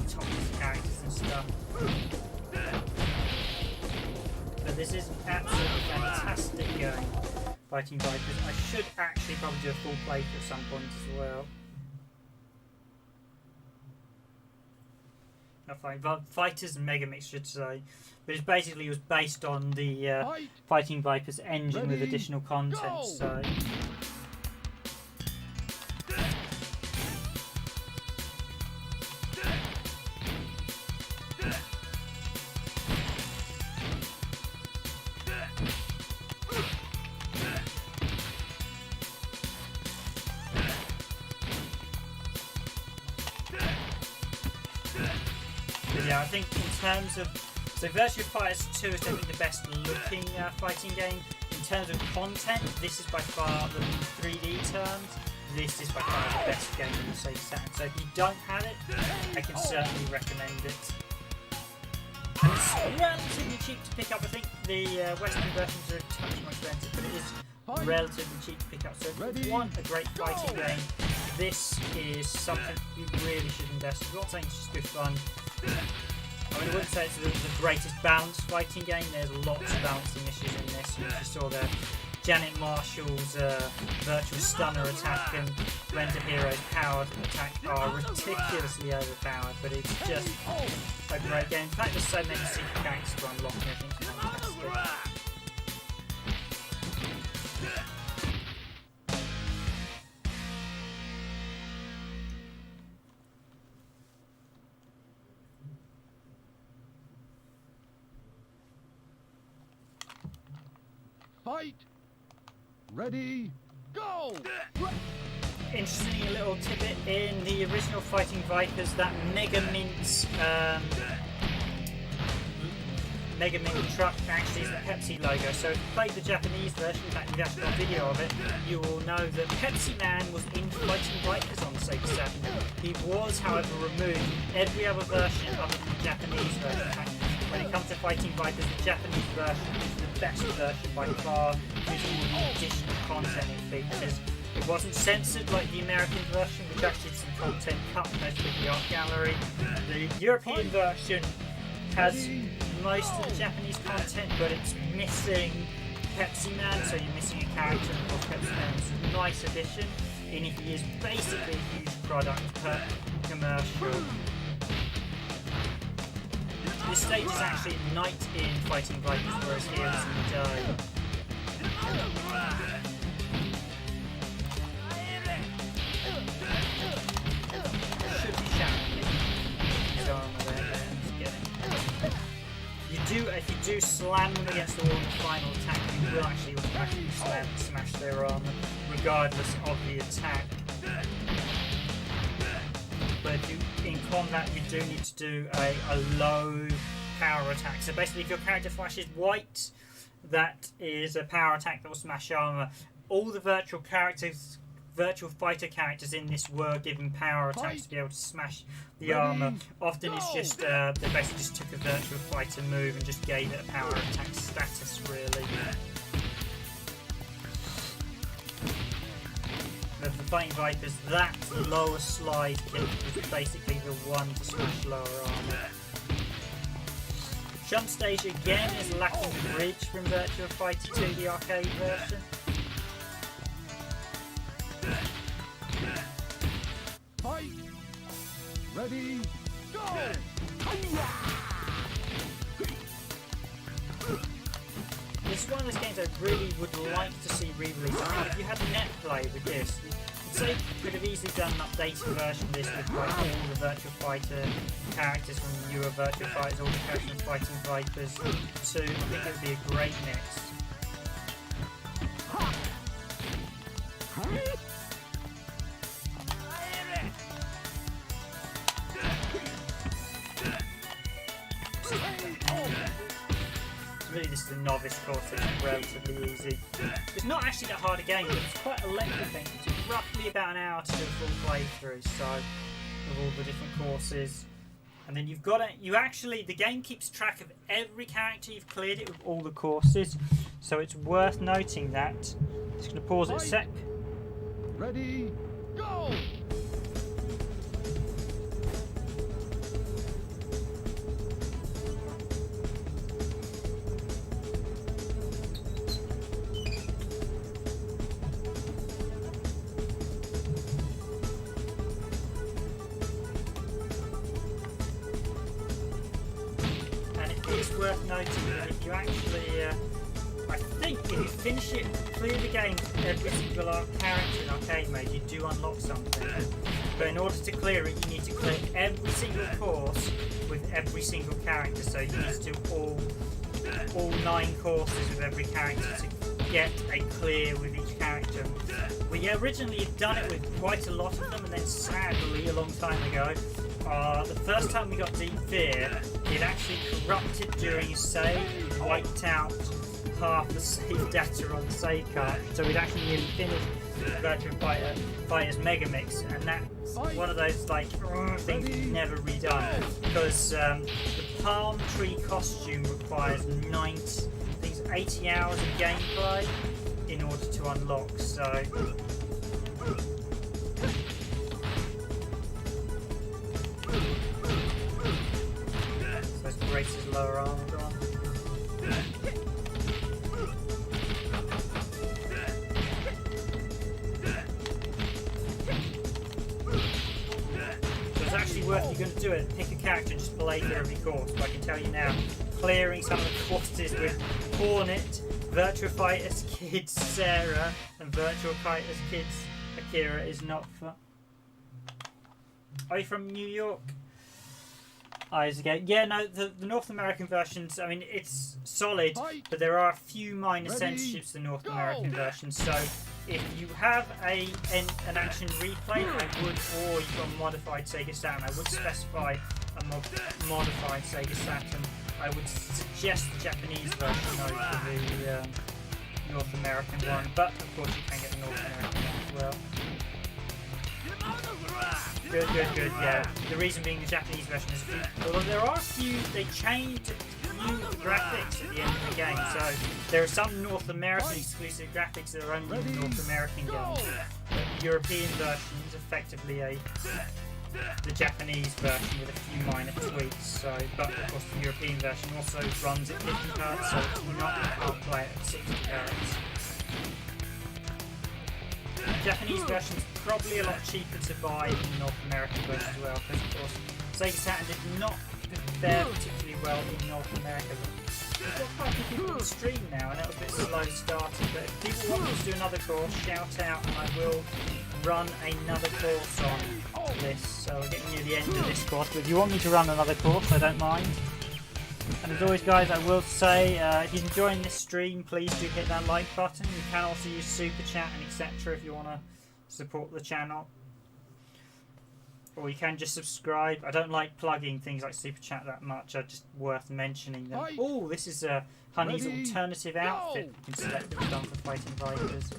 [SPEAKER 1] topless characters and stuff. But this is an absolutely fantastic game. Fighting Vipers. I should actually probably do a full playthrough at some point as well. Not Fighters and Megamix, should say. But it basically was based on the Fighting Vipers engine with additional content. So. Yeah, I think in terms of Virtua Fighters 2 is definitely the best looking fighting game. In terms of content, this is by far the 3D terms. This is by far the best game in the SEGA Saturn. So if you don't have it, I can certainly recommend it. And it's relatively cheap to pick up. I think the Western versions are a touch more expensive, but it is relatively cheap to pick up. So if you want a great fighting game, this is something you really should invest in. I'm not saying it's just good fun. I mean, I wouldn't say it's the greatest balanced fighting game. There's lots of balancing issues in this. You saw there Janet Marshall's virtual stunner attack and Render Hero's powered attack are ridiculously overpowered, but it's just a great game. In fact, there's so many secret characters to unlock and everything's fantastic.
[SPEAKER 2] Fight! Ready, go!
[SPEAKER 1] Interestingly, a little tidbit, in the original Fighting Vipers, that Megamix truck actually is the Pepsi logo. So if you played the Japanese version, in fact you've actually got a video of it, you will know that Pepsi Man was in Fighting Vipers on the SEGA Saturn. He was, however, removed from every other version other than the Japanese version. In fact, when it comes to Fighting Vipers, the Japanese version is the best version by far, with all the additional content it features. It wasn't censored like the American version, which actually had some content cut most of the art gallery. The European version has most of the Japanese content, but it's missing Pepsi Man, so you're missing a character, and of course Pepsi Man is a nice addition, and he is basically a huge product per commercial. This stage is actually at night in Fighting Vipers, whereas here it's in the day. Should be shouting his armor there, let's get it. If you do
[SPEAKER 3] do slam them against the wall in the final attack, you will actually automatically smash their armor, regardless of the attack. But in combat, you do need to do a low power attack. So basically, if your character flashes white, that is a power attack that will smash armor. All the virtual fighter characters in this were given power attacks to be able to smash the armor. Often it's just they basically just took a virtual fighter move and just gave it a power attack status, really. But for Fighting Vipers, that lower slide kick was basically the one to smash lower armor. Jump stage again is lacking the bridge from Virtua Fighter 2, the arcade version.
[SPEAKER 2] Fight! Ready, go!
[SPEAKER 3] This is one of those games I really would like to see re-released. I mean, if you had net play with this, you'd say you could have easily done an updated version of this with like all the Virtua Fighter characters from the newer Virtua Fighters, all the characters from Fighting Vipers 2. I think it would be a great mix. Really, this is a novice course, so it's relatively easy. It's not actually that hard a game, but it's quite a lengthy thing. It's roughly about an hour to do a full playthrough, so of all the different courses. And then you've got to, the game keeps track of every character you've cleared it with all the courses, so it's worth noting that. Just going to pause it a sec.
[SPEAKER 2] Ready, go!
[SPEAKER 3] Worth noting that if you actually, I think if you finish it, clear the game, every single character in arcade mode, you do unlock something. But in order to clear it, you need to clear every single course with every single character. So you need to do all 9 courses with every character to get a clear with each character. We originally had done it with quite a lot of them, and then sadly, a long time ago, the first time we got Deep Fear, it actually corrupted during a save and wiped out half the save data on the save card. So we'd actually nearly finished Virtua Fighter's Megamix, and that's one of those things we've never redone, because the palm tree costume requires 80 hours of gameplay in order to unlock. So. Braces lower armor on. So it's actually worth you going to do it. Pick a character and just play through every course. But I can tell you now, clearing some of the courses with Hornet, Virtua Fighter's Kids Sarah, and Virtua Fighter's Kids Akira is not fun. Are you from New York? Yeah, no, the North American versions, I mean, it's solid, but there are a few minor censorships to the North American version. So if you have an action replay, I would, or you've got a modified SEGA Saturn, I would specify a modified SEGA Saturn. I would suggest the Japanese version over the North American one, but of course you can get the North American one as well. Good, yeah. The reason being the Japanese version is, although there are a few, they changed new graphics at the end of the game, so there are some North American exclusive graphics that are only in North American games. The European version is effectively the Japanese version with a few minor tweaks, so, but of course the European version also runs at 50 Hz, so it's not hard to play at 60 Hz. The Japanese version is probably a lot cheaper to buy than the North American version as well, because of course SEGA Saturn did not fare particularly well in North America. We've got quite a few people on the stream now, and it was a bit slow starting, but if people want me to do another course, shout out and I will run another course on this. So we're getting near the end of this course, but if you want me to run another course, I don't mind.
[SPEAKER 1] And as always, guys, I will say, if you're enjoying this stream, please do hit that like button. You can also use Super Chat and etc. if you want to support the channel. Or you can just subscribe. I don't like plugging things like Super Chat that much. It's just worth mentioning them. Oh, this is Honey's alternative outfit. You can select it done for Fighting Vipers.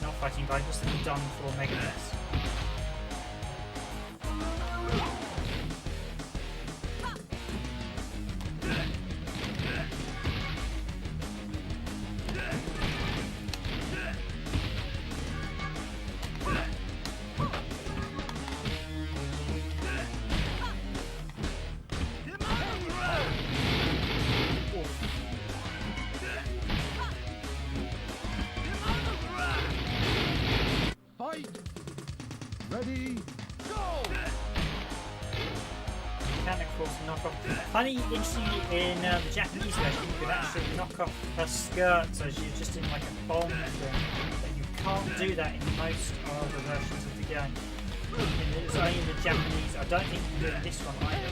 [SPEAKER 1] Not Fighting Vipers, it's done for Megamix.
[SPEAKER 2] Ready, go!
[SPEAKER 1] You can, of course, knock off. Funny, interestingly, in the Japanese version, you can actually knock off her skirt so she's just in like a bomb thing. But you can't do that in most of the versions of the game. It's only in the Japanese. I don't think you can do it in this one either.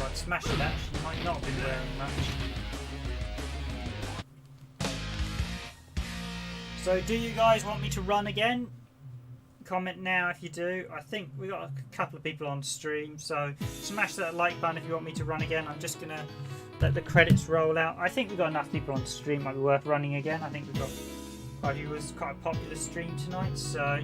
[SPEAKER 1] Right, smash that. She might not have been wearing much. So do you guys want me to run again? Comment now if you do. I think we got a couple of people on stream, so smash that like button if you want me to run again. I'm just gonna let the credits roll out. I think we've got enough people on stream, might be worth running again. I think we've got quite a few. It was quite a popular stream tonight, so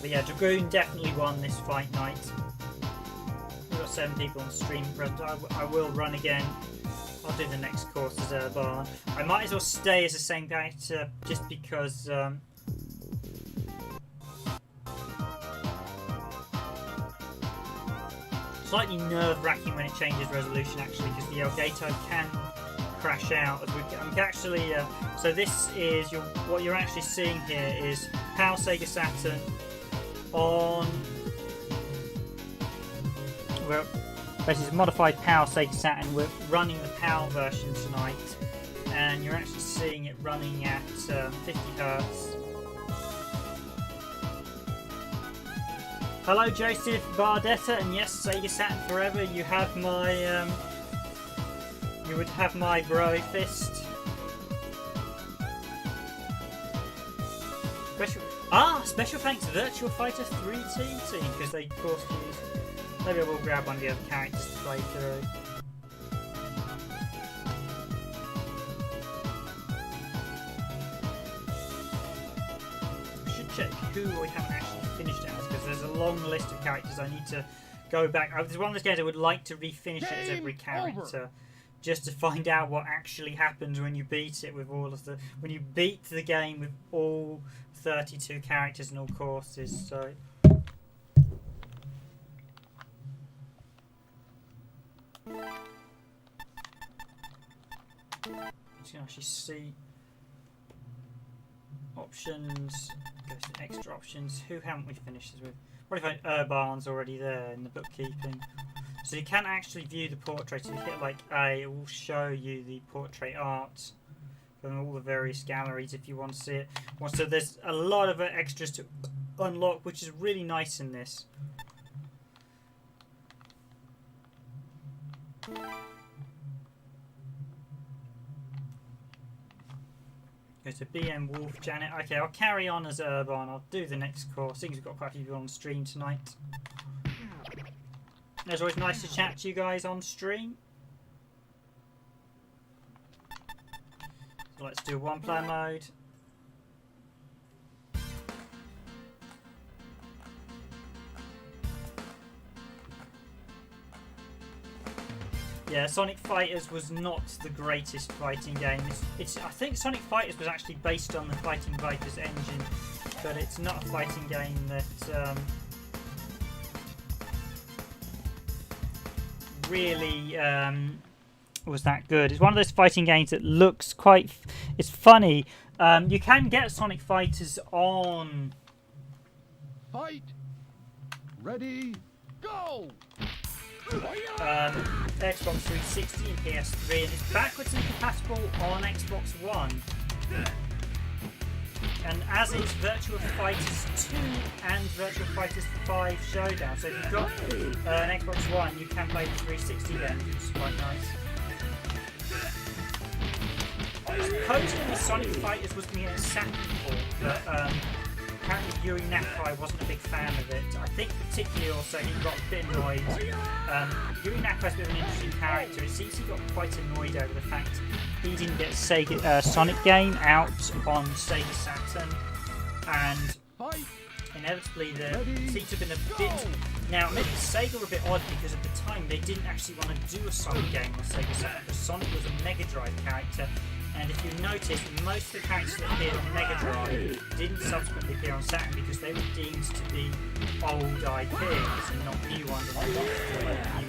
[SPEAKER 1] but yeah, Dragoon definitely won this fight night. 7 people on stream, but I will run again. I'll do the next course as Urban. I might as well stay as the same character just because slightly nerve-wracking when it changes resolution actually, because the Elgato can crash out. I'm actually so this is what you're actually seeing here is PAL SEGA Saturn on. Well, basically it's modified PAL SEGA Saturn. We're running the PAL version tonight, and you're actually seeing it running at 50 Hz. Hello, Joseph Bardetta, and yes, SEGA Saturn forever. You have my, you would have my bro fist. Special thanks Virtua Fighter 3T team, because they of course use. Maybe I will grab one of the other characters to play through. I should check who we haven't actually finished it as, because there's a long list of characters I need to go back. There's one of those games I would like to refinish it as every character, just to find out what actually happens when you beat it with all of the. When you beat the game with all 32 characters and all courses. So. You can actually see options, goes to extra options. Who haven't we finished this with? Probably find Urban's already there in the bookkeeping. So you can actually view the portrait. If you hit like A, it will show you the portrait art from all the various galleries if you want to see it. So there's a lot of extras to unlock, which is really nice in this. Go to BM Wolf Janet. Okay, I'll carry on as Urban. I'll do the next course. Seems we've got quite a few people on stream tonight. It's always nice to chat to you guys on stream. So let's do one player mode. Yeah, Sonic Fighters was not the greatest fighting game. I think Sonic Fighters was actually based on the Fighting Vipers engine, but it's not a fighting game that really was that good. It's one of those fighting games that looks quite. It's funny. You can get Sonic Fighters on.
[SPEAKER 2] Fight. Ready. Go.
[SPEAKER 1] Xbox 360 and PS3, and it's backwards and compatible on Xbox One. And as is Virtua Fighters 2 and Virtua Fighters 5 Showdown. So if you've got an Xbox One, you can play the 360 games, which is quite nice. Supposedly Sonic Fighters was going to get a Saturn port, but apparently Yuri Nakai wasn't a big fan of it. I think particularly also he got a bit annoyed. Yuri Nakai's a bit of an interesting character. It seems he got quite annoyed over the fact he didn't get a Sonic game out on SEGA Saturn, and inevitably there seems to have been a bit... Now, maybe Sega were a bit odd because at the time they didn't actually want to do a Sonic game on SEGA Saturn, because Sonic was a Mega Drive character. And if you notice, most of the characters that appeared on Mega Drive didn't subsequently appear on Saturn because they were deemed to be old IPs and not new ones, and they wanted to make new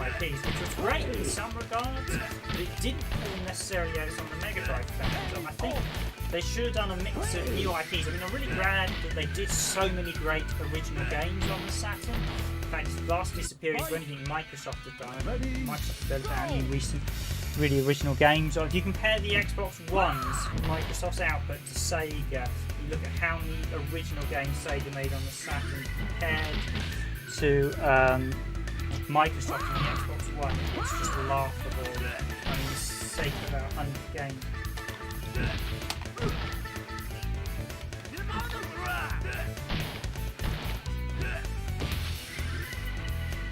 [SPEAKER 1] IPs, which was great in some regards, but it didn't pull necessarily out on the Mega Drive fans. I think they should have done a mix of new IPs. I mean, I'm really glad that they did so many great original games on the Saturn. In fact, it's vastly superior to anything Microsoft had done. Microsoft had done any recent really original games. If you compare the Xbox One's Microsoft's output to Sega, you look at how many original games Sega made on the Saturn compared to Microsoft and the Xbox One, it's just laughable. I mean, Sega about 100 games.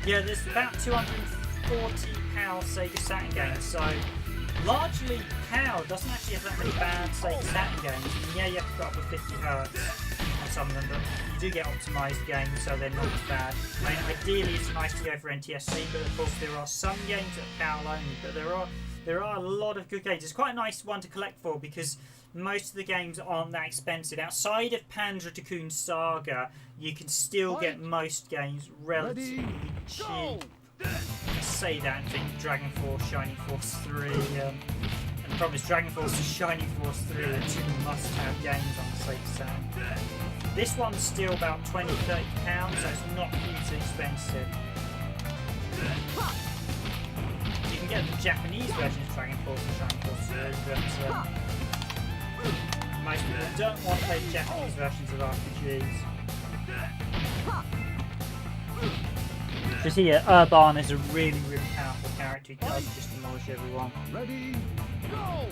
[SPEAKER 1] Yeah, there's about 240 PAL Sega Saturn games, so largely PAL doesn't actually have that many bad Sega Saturn games. And yeah, you have to go up with 50 Hz on some of them, but you do get optimised games, so they're not as bad. I mean, ideally it's nice to go for NTSC, but of course there are some games that are PAL only, but there are a lot of good games. It's quite a nice one to collect for because most of the games aren't that expensive. Outside of Panzer Dragoon Saga, you can still get most games relatively cheap. I say that and think Dragon Force, Shining Force 3, and the problem is Dragon Force and Shining Force 3 are two must-have games on the Sega Saturn. This one's still about £20–30, so it's not hugely expensive. You can get the Japanese version of Dragon Force and Shining Force 3, but most people don't want to play the Japanese versions of RPGs. So see, Urban is a really, really powerful character. He does just demolish everyone.
[SPEAKER 2] Ready, go!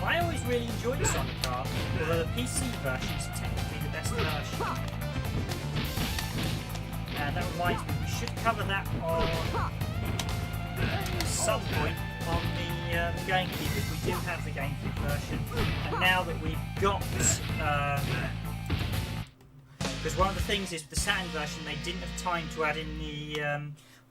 [SPEAKER 1] I always really enjoyed Sonic Art, although the PC version is technically the best version. And that reminds me, we should cover that on some point on the GameCube, if we do have the GameCube version. And now that we've got, because one of the things is with the Saturn version, they didn't have time to add in the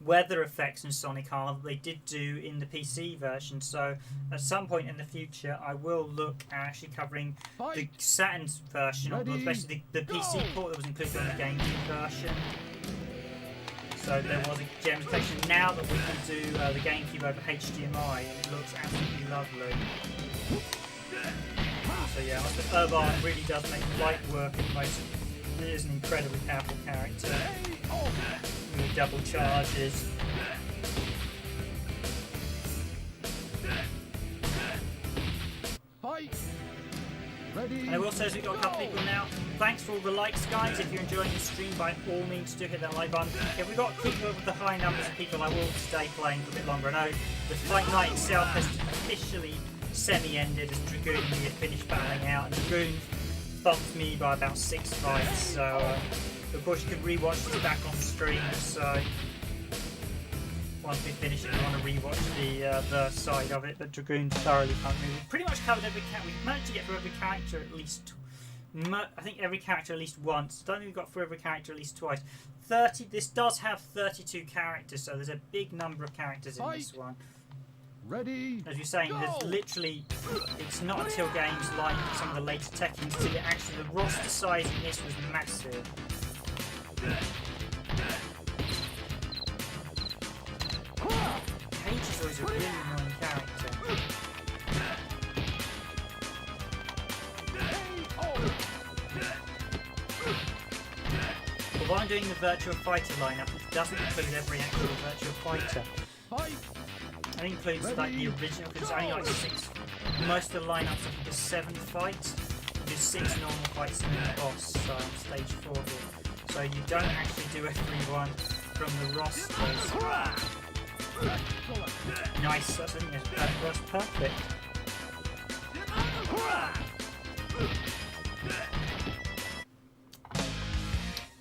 [SPEAKER 1] weather effects in Sonic R that they did do in the PC version. So at some point in the future, I will look at actually covering the Saturn's version, or especially the PC port that was included on the GameCube version. So there was a demonstration. Now that we can do the GameCube over HDMI, it looks absolutely lovely. So yeah, Urban really does make light work of most. It is an incredibly powerful character. With double charges.
[SPEAKER 2] Fight! Ready,
[SPEAKER 1] And I will say, as we've got a couple people now, thanks for all the likes, guys. If you're enjoying the stream, by all means, do hit that like button. If we've got to keep up with the high numbers of people, I will stay playing for a bit longer. I know the fight night itself has officially semi-ended as Dragoon and we have finished battling out, and Dragoon bumped me by about 6 fights, so of course you can rewatch this back on the stream, so once we finish it we want to rewatch the side of it, but Dragoon thoroughly pumped me. We've pretty much covered every character. We've managed to get through every character at least, I think every character at least once. I don't think we've got through every character at least twice. 30, this does have 32 characters, so there's a big number of characters in this one.
[SPEAKER 2] ready,
[SPEAKER 1] As you're saying, there's literally, it's not until games like some of the later Tekkens did it actually, the roster size in this was massive. Cage is always a really annoying character. But while I'm doing the Virtua Fighter lineup, it doesn't include every actual Virtua Fighter.
[SPEAKER 2] fight!
[SPEAKER 3] That includes like the original, because it's only like 6. Most of the lineups, I think, are 7 fights. There's 6 normal fights and then the boss, so on stage 4 here. So you don't actually do everyone from the rosters. Nice, that's perfect.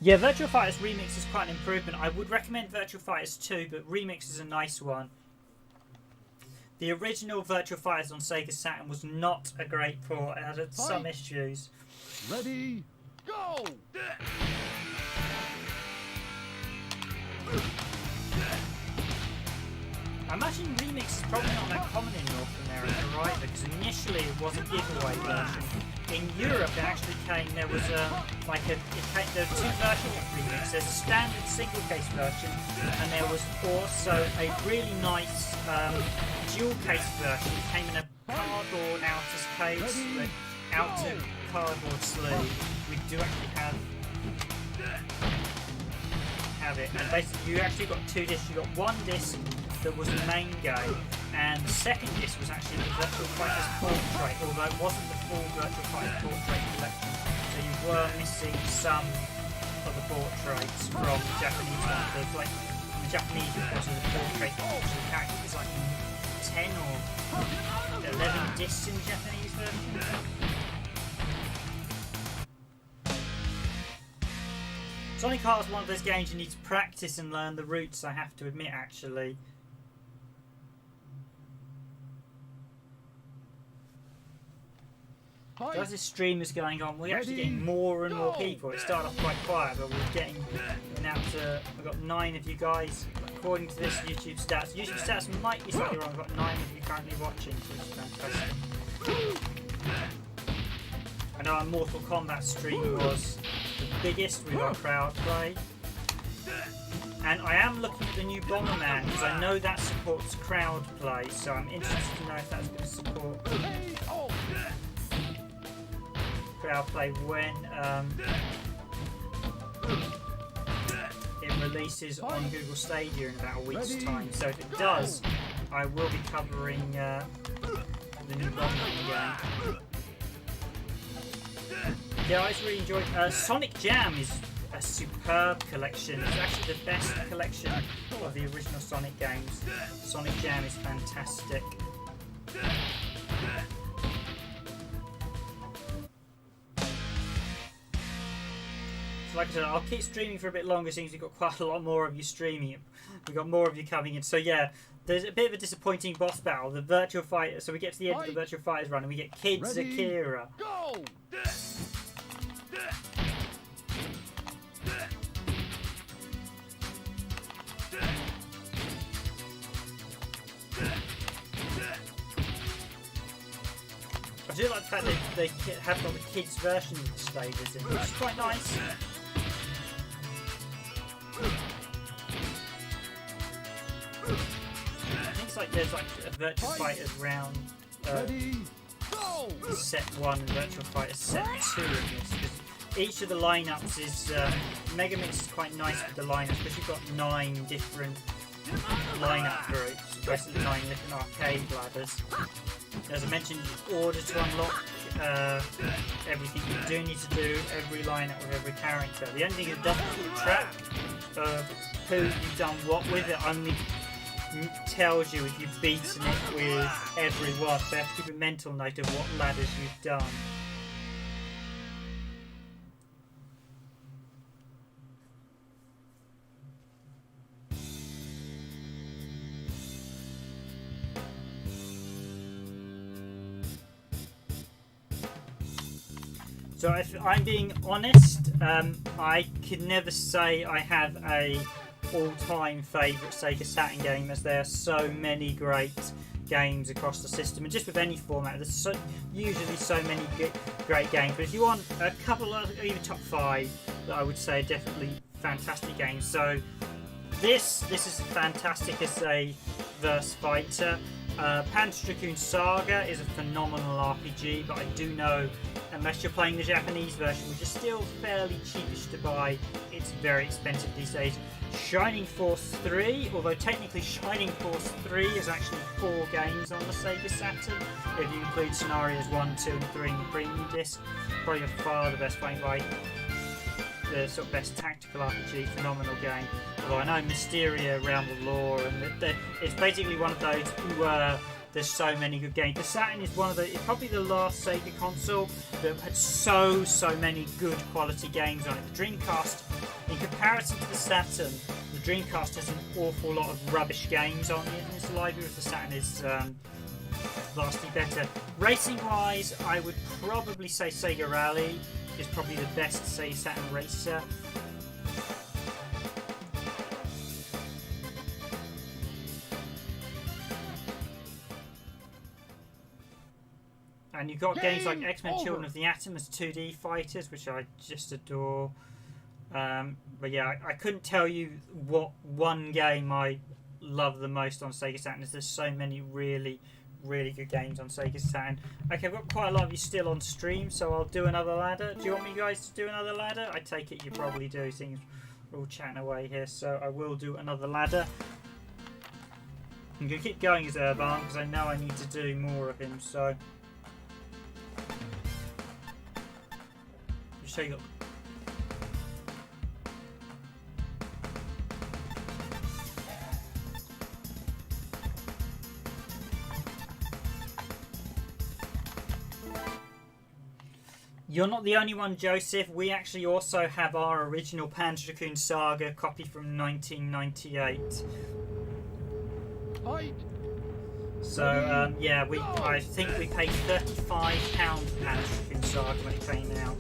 [SPEAKER 3] Yeah, Virtua Fighters Remix is quite an improvement. I would recommend Virtua Fighters 2, but Remix is a nice one. The original Virtua Fighters on Sega Saturn was not a great port. It had some issues.
[SPEAKER 2] Ready, go!
[SPEAKER 3] I imagine Remix is probably not that common in North America, right? Because initially it was a giveaway version. In Europe, it actually came. There was there were 2 versions of Remix. There's a standard single case version, and there was also a really nice dual case version. It came in a cardboard outer case, with outer cardboard sleeve. We do actually have it, and basically you actually got 2 discs. You got 1 disc that was the main game, and the second disc was actually the Virtua Fighters portrait, although it wasn't the full Virtua Fighters portrait collection, so you were missing some of the portraits from the Japanese one. There's like the Japanese version of the portrait of the character is like 10 or 11 discs in the Japanese version. Sonic Heart is one of those games you need to practice and learn the routes, I have to admit, actually. As this stream is going on, we're actually getting more and more people. It started off quite quiet, but we're getting now to. We've got 9 of you guys, according to this YouTube stats. YouTube stats might be slightly wrong. We've got 9 of you currently watching, which is fantastic. I know our Mortal Kombat stream was the biggest with our crowd play. And I am looking at the new Bomberman because I know that supports crowd play, so I'm interested to know if that's going to support crowd play when it releases on Google Stadia in about a week's time. So if it does, I will be covering the new Bomberman game. Yeah, I just really enjoyed Sonic Jam is a superb collection. It's actually the best collection of the original Sonic games. Sonic Jam is fantastic. So like I said, I'll keep streaming for a bit longer since we've got quite a lot more of you streaming. We've got more of you coming in. So yeah, there's a bit of a disappointing boss battle. The Virtua Fighter. So we get to the end of the Virtua Fighters run and we get Kid Zakira.
[SPEAKER 2] Go!
[SPEAKER 3] I do like the fact that they have got the kids' version of the slavers in, which is quite nice. I think it's like there's like a Virtua Fighters round set 1 and Virtua Fighters set 2 in this. Because each of the lineups is Megamix is quite nice with the lineups because you've got 9 different lineup groups, basically 9 different arcade ladders. As I mentioned, in order to unlock everything, you do need to do every lineup with every character. The only thing is it doesn't keep track of who you've done what with. It only tells you if you've beaten it with everyone. So you have to keep a mental note of what ladders you've done. So if I'm being honest, I could never say I have a all-time favourite Sega Saturn game, as there are so many great games across the system, and just with any format there's usually so many great games. But if you want a couple of even top 5 that I would say are definitely fantastic games, so this is fantastic as a verse fighter. Panzer Dragoon Saga is a phenomenal RPG, but I do know, unless you're playing the Japanese version, which is still fairly cheapish to buy, it's very expensive these days. Shining Force 3, although technically Shining Force 3 is actually 4 games on the Sega Saturn, if you include scenarios 1, 2 and 3 in the premium disc. Probably far the best fighting by the sort of best tactical RPG, phenomenal game. Although I know Mysteria around the lore, and it's basically one of those where there's so many good games. The Saturn is it's probably the last Sega console that had so many good quality games on it. The Dreamcast, in comparison to the Saturn, the Dreamcast has an awful lot of rubbish games on it, and its library of the Saturn is vastly better. Racing wise, I would probably say Sega Rally is probably the best Sega Saturn racer. And you've got games like X-Men Children of the Atom as 2D fighters, which I just adore. But yeah, I couldn't tell you what one game I love the most on Sega Saturn. There's so many really good games on Sega Saturn. Okay, I've got quite a lot of you still on stream, so I'll do another ladder. Do you want me guys to do another ladder? I take it you probably do, seeing we're all chatting away here, so I will do another ladder. I'm going to keep going as Urban, because I know I need to do more of him, so... Just show you. You're not the only one, Joseph. We actually also have our original Panzer Dragoon Saga copy from 1998. So yeah, I think we paid £35 for Panzer Dragoon Saga when it came out.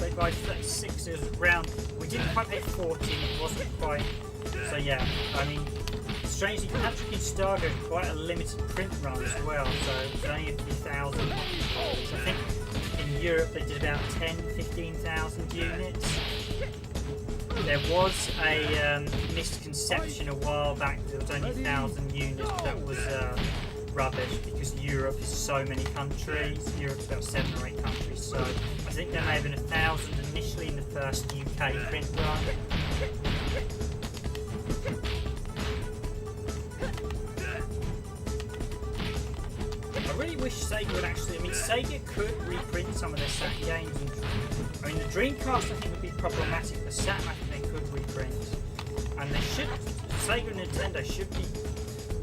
[SPEAKER 3] They buy 36, it was around. We didn't quite pay 14, it wasn't quite. So yeah, I mean, strangely, Panzer Dragoon Saga had quite a limited print run as well, so it was only a few thousand. So I think in Europe they did about 15,000 units. There was a misconception a while back that there was only 1,000 units, but that was rubbish, because Europe is so many countries. Europe's about 7 or 8 countries, so I think there may have been 1,000 initially in the first UK print run. I really wish Sega would actually... I mean, Sega could reprint some of their Saturn games. And, I mean, the Dreamcast I think would be problematic. The Saturn I think they could reprint. And they should... Sega and Nintendo should be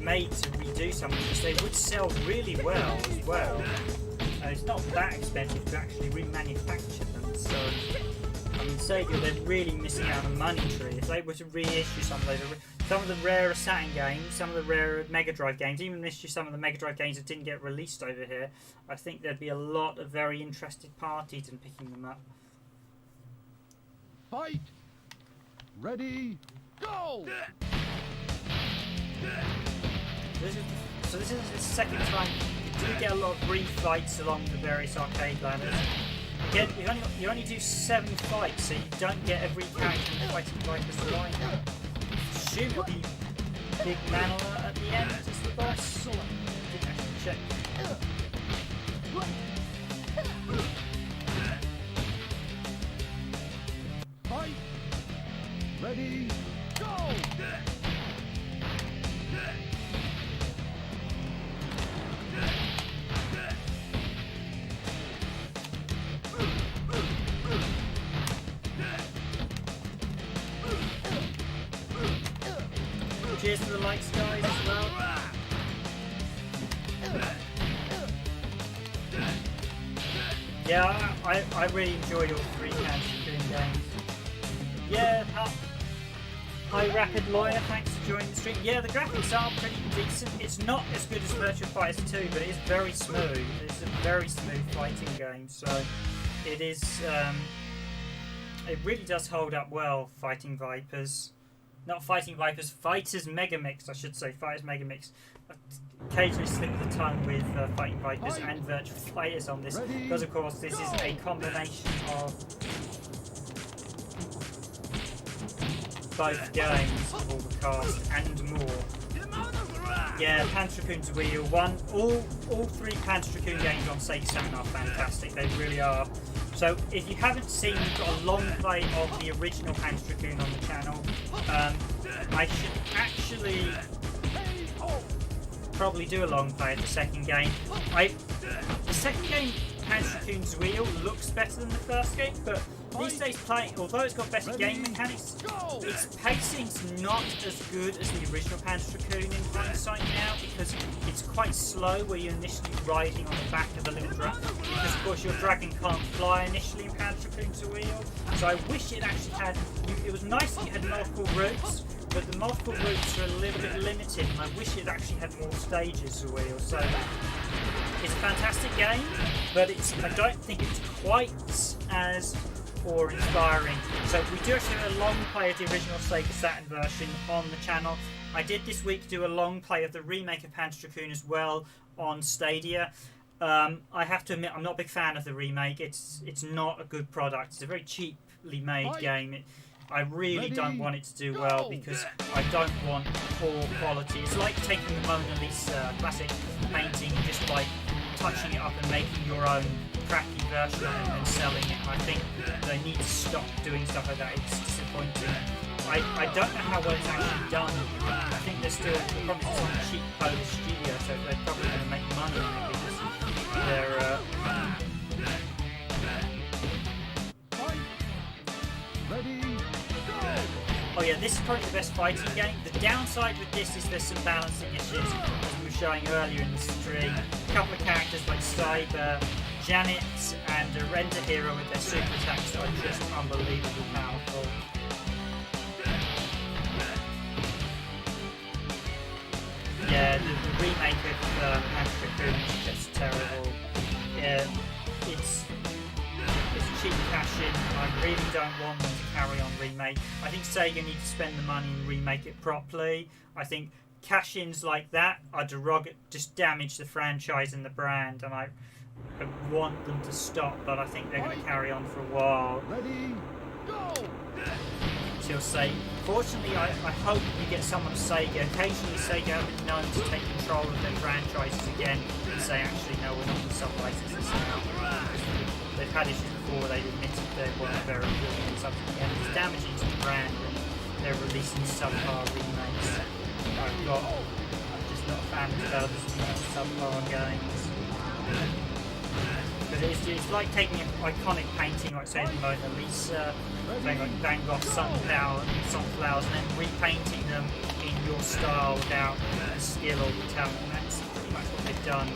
[SPEAKER 3] made to redo something, because they would sell really well as well. And it's not that expensive to actually remanufacture them. So, I mean, Sega, they're really missing out on a money tree. If they were to reissue some of those... Some of the rarer Saturn games, some of the rarer Mega Drive games, even issue some of the Mega Drive games that didn't get released over here, I think there'd be a lot of very interested parties in picking them up.
[SPEAKER 2] Fight! Ready, go!
[SPEAKER 3] So this is the second time you do get a lot of brief fights along the various arcade ladders. Again, you only do 7 fights, so you don't get every character in the fighting Vipers lineup. Assume it'll be Big Manila at the end as the boss. Didn't actually check.
[SPEAKER 2] Fight! Ready, go!
[SPEAKER 3] Cheers to the likes, guys, as well. Yeah, I really enjoyed all 3 Panzer Dragoon games. Yeah, hi Rapid Lawyer, thanks for joining the stream. Yeah, the graphics are pretty decent. It's not as good as Virtua Fighters 2, but it is very smooth. It's a very smooth fighting game, so it is. It really does hold up well, Fighting Vipers. Not Fighting Vipers, Fighters Megamix, I should say. Fighters Megamix. I occasionally slip the tongue with Fighting Vipers and Virtua Fighters on this, because of course this is a combination of both games, all the cast and more.
[SPEAKER 1] Yeah, Panzer Dragoon's Wheel. All three Panzer Dragoon games on SEGA Saturn are fantastic. They really are. So if you haven't seen, we've got a long play of the original Panzer Dragoon on the channel. I should actually probably do a long play of the second game. The second game, Panzer Dragoon's Wheel, looks better than the first game, but these days playing, although it's got better game mechanics, its pacing's not as good as the original Panzer Dragoon in hindsight now, because it's quite slow where you're initially riding on the back of a little dragon, because of course your dragon can't fly initially in Panzer Dragoon's Wheel. So I wish it actually had, it was nice that you had multiple routes, but the multiple routes are a little bit limited, and I wish it actually had more stages of Wheel. So it's a fantastic game, but I don't think it's quite as awe-inspiring. So we do actually have a long play of the original SEGA Saturn version on the channel. I did this week do a long play of the remake of Panzer Dragoon as well on Stadia. I have to admit, I'm not a big fan of the remake. It's not a good product. It's a very cheaply made game. I really don't want it to do well because I don't want poor quality. It's like taking the Mona Lisa classic painting, just like touching it up and making your own crappy version and selling it. I think they need to stop doing stuff like that. It's disappointing. I don't know how well it's actually done. I think they're probably some cheap Polish studio, so they're probably going to make money on it because they're
[SPEAKER 2] Ready, go!
[SPEAKER 1] Oh yeah, this is probably the best fighting game. The downside with this is there's some balancing issues, as we were showing earlier in the stream. A couple of characters like Cyber, Janet, and the Render Hero with their super attacks that are just unbelievably powerful. Yeah, the remake of Panzer Dragoon is just terrible. Yeah, it's cheap cash-in. I really don't want them to carry on remake. I think Sega needs to spend the money and remake it properly. I think cash-ins like that are just damage the franchise and the brand, and I want them to stop, but I think they're going to carry on for a while.
[SPEAKER 2] Ready, go!
[SPEAKER 1] Until Sega. Fortunately, I hope you get someone at Sega. Occasionally, Sega have been known to take control of their franchises again and say, actually, no, we're not going to sub-license this now. They've had issues before, they've admitted they weren't very good and something, and it's damaging to the brand when they're releasing subpar remakes. I'm just not a fan of developers who make subpar games. Because it's like taking an iconic painting, like say the Mona Lisa, something like Van Gogh's sunflowers, and then repainting them in your style without the skill or the talent. And that's pretty much what they've done.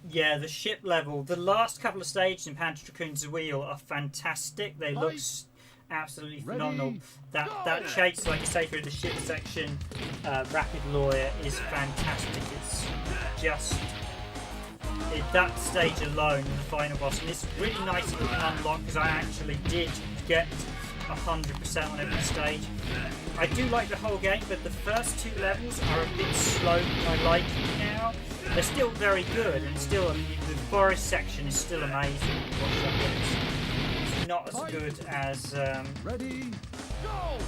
[SPEAKER 1] Yeah, the ship level. The last couple of stages in Panzer Dragoon's Wheel are fantastic. They look absolutely phenomenal. That chase, like I say, through the ship section, Rapid Lawyer, is fantastic. It's just that stage alone, the final boss, and it's really nice that you can unlock, because I actually did get 100% on every stage. I do like the whole game, but the first two levels are a bit slow. I like it now. They're still very good, and still the forest section is still amazing. It's not as good as
[SPEAKER 2] Ready, go!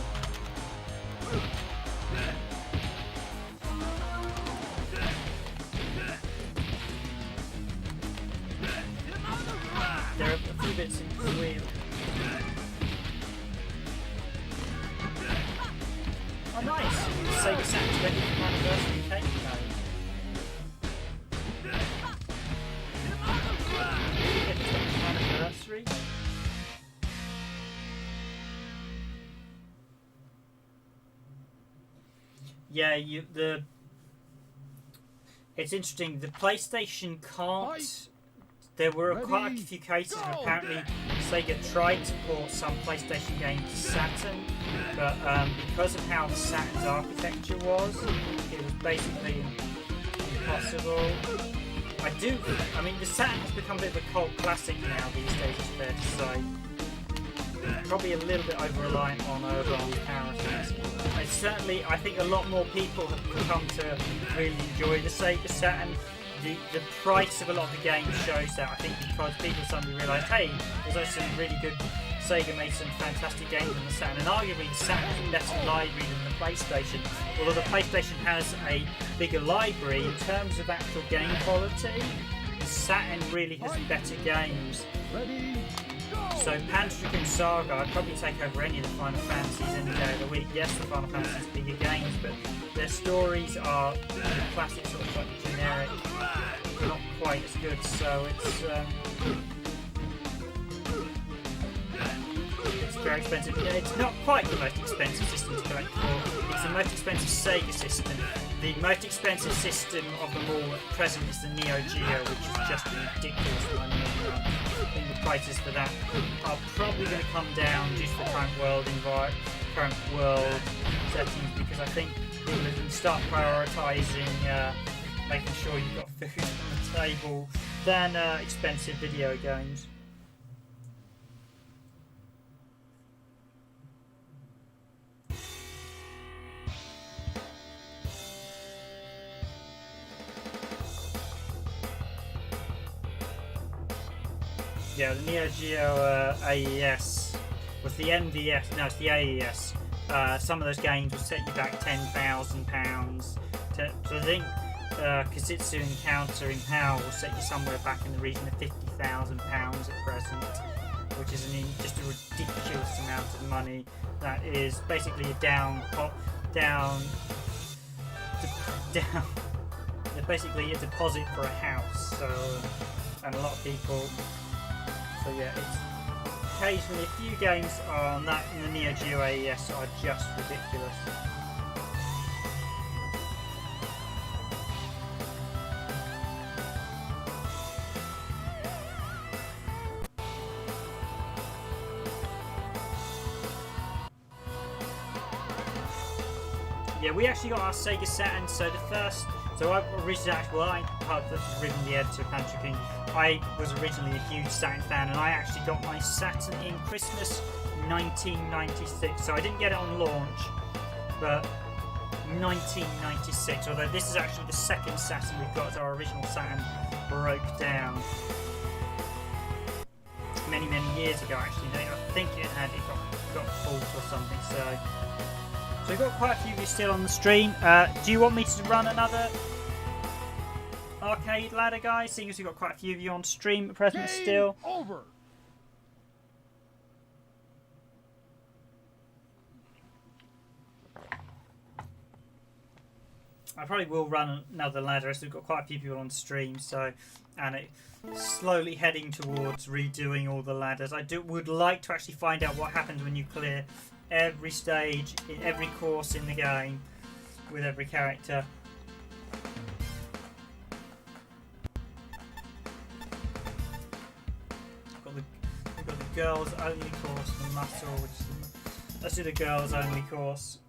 [SPEAKER 1] there are a few bits in the wheel. Oh nice! SEGA Saturn 20th anniversary cake code. Anniversary. Yeah, it's interesting. The PlayStation can't. There were quite a few cases where apparently Sega tried to port some PlayStation games to Saturn, but because of how Saturn's architecture was, it was basically impossible.
[SPEAKER 3] I mean, the Saturn has become a bit of a cult classic now these days, it's fair to say. Probably a little bit over-reliant on mobile comparisons. I think a lot more people have come to really enjoy the SEGA Saturn. The price of a lot of the games shows that. I think because people suddenly realised, hey, there's also some really good Sega made some fantastic games on the Saturn, and arguably the Saturn has a better library than the PlayStation. Although the PlayStation has a bigger library in terms of actual game quality, the Saturn really has better games.
[SPEAKER 2] Ready, go!
[SPEAKER 3] So Panzer Dragoon Saga, I'd probably take over any of the Final Fantasies any day of the week. Yes, the Final Fantasies are bigger games, but their stories are the classic sort of like generic, not quite as good. So it's very expensive. Yeah, it's not quite the most expensive system to collect for. It's the most expensive Sega system. The most expensive system of them all at present is the Neo Geo, which is just ridiculous money. I think the prices for that are probably going to come down due to the current world settings, because I think people are going to start prioritising making sure you've got food on the table than expensive video games. Yeah, the Neo Geo AES was the MVS. No, it's the AES. Some of those games will set you back £10,000. So I think Kazitsu Encounter in PAL will set you somewhere back in the region of £50,000 at present, which is just a ridiculous amount of money. That is basically a basically a deposit for a house. So, and a lot of people. So yeah, it's occasionally a few games on that in the Neo Geo AES are just ridiculous. Yeah, we actually got our SEGA Saturn. So I part of the Riven, the editor of Panzer Dragoon. I was originally a huge Saturn fan, and I actually got my Saturn in Christmas 1996. So I didn't get it on launch, but 1996. Although this is actually the second Saturn we've got. Our original Saturn broke down many years ago. Actually, I think it got fault or something. So we've got quite a few of you still on the stream. Do you want me to run another arcade ladder, guys? Seeing as we've got quite a few of you on stream at present still.
[SPEAKER 2] Over.
[SPEAKER 3] I probably will run another ladder as we've got quite a few people on stream. So, and it's slowly heading towards redoing all the ladders. I would like to actually find out what happens when you clear every stage in every course in the game with every character. We've got the girls only course, the muscle, let's do the girls only course.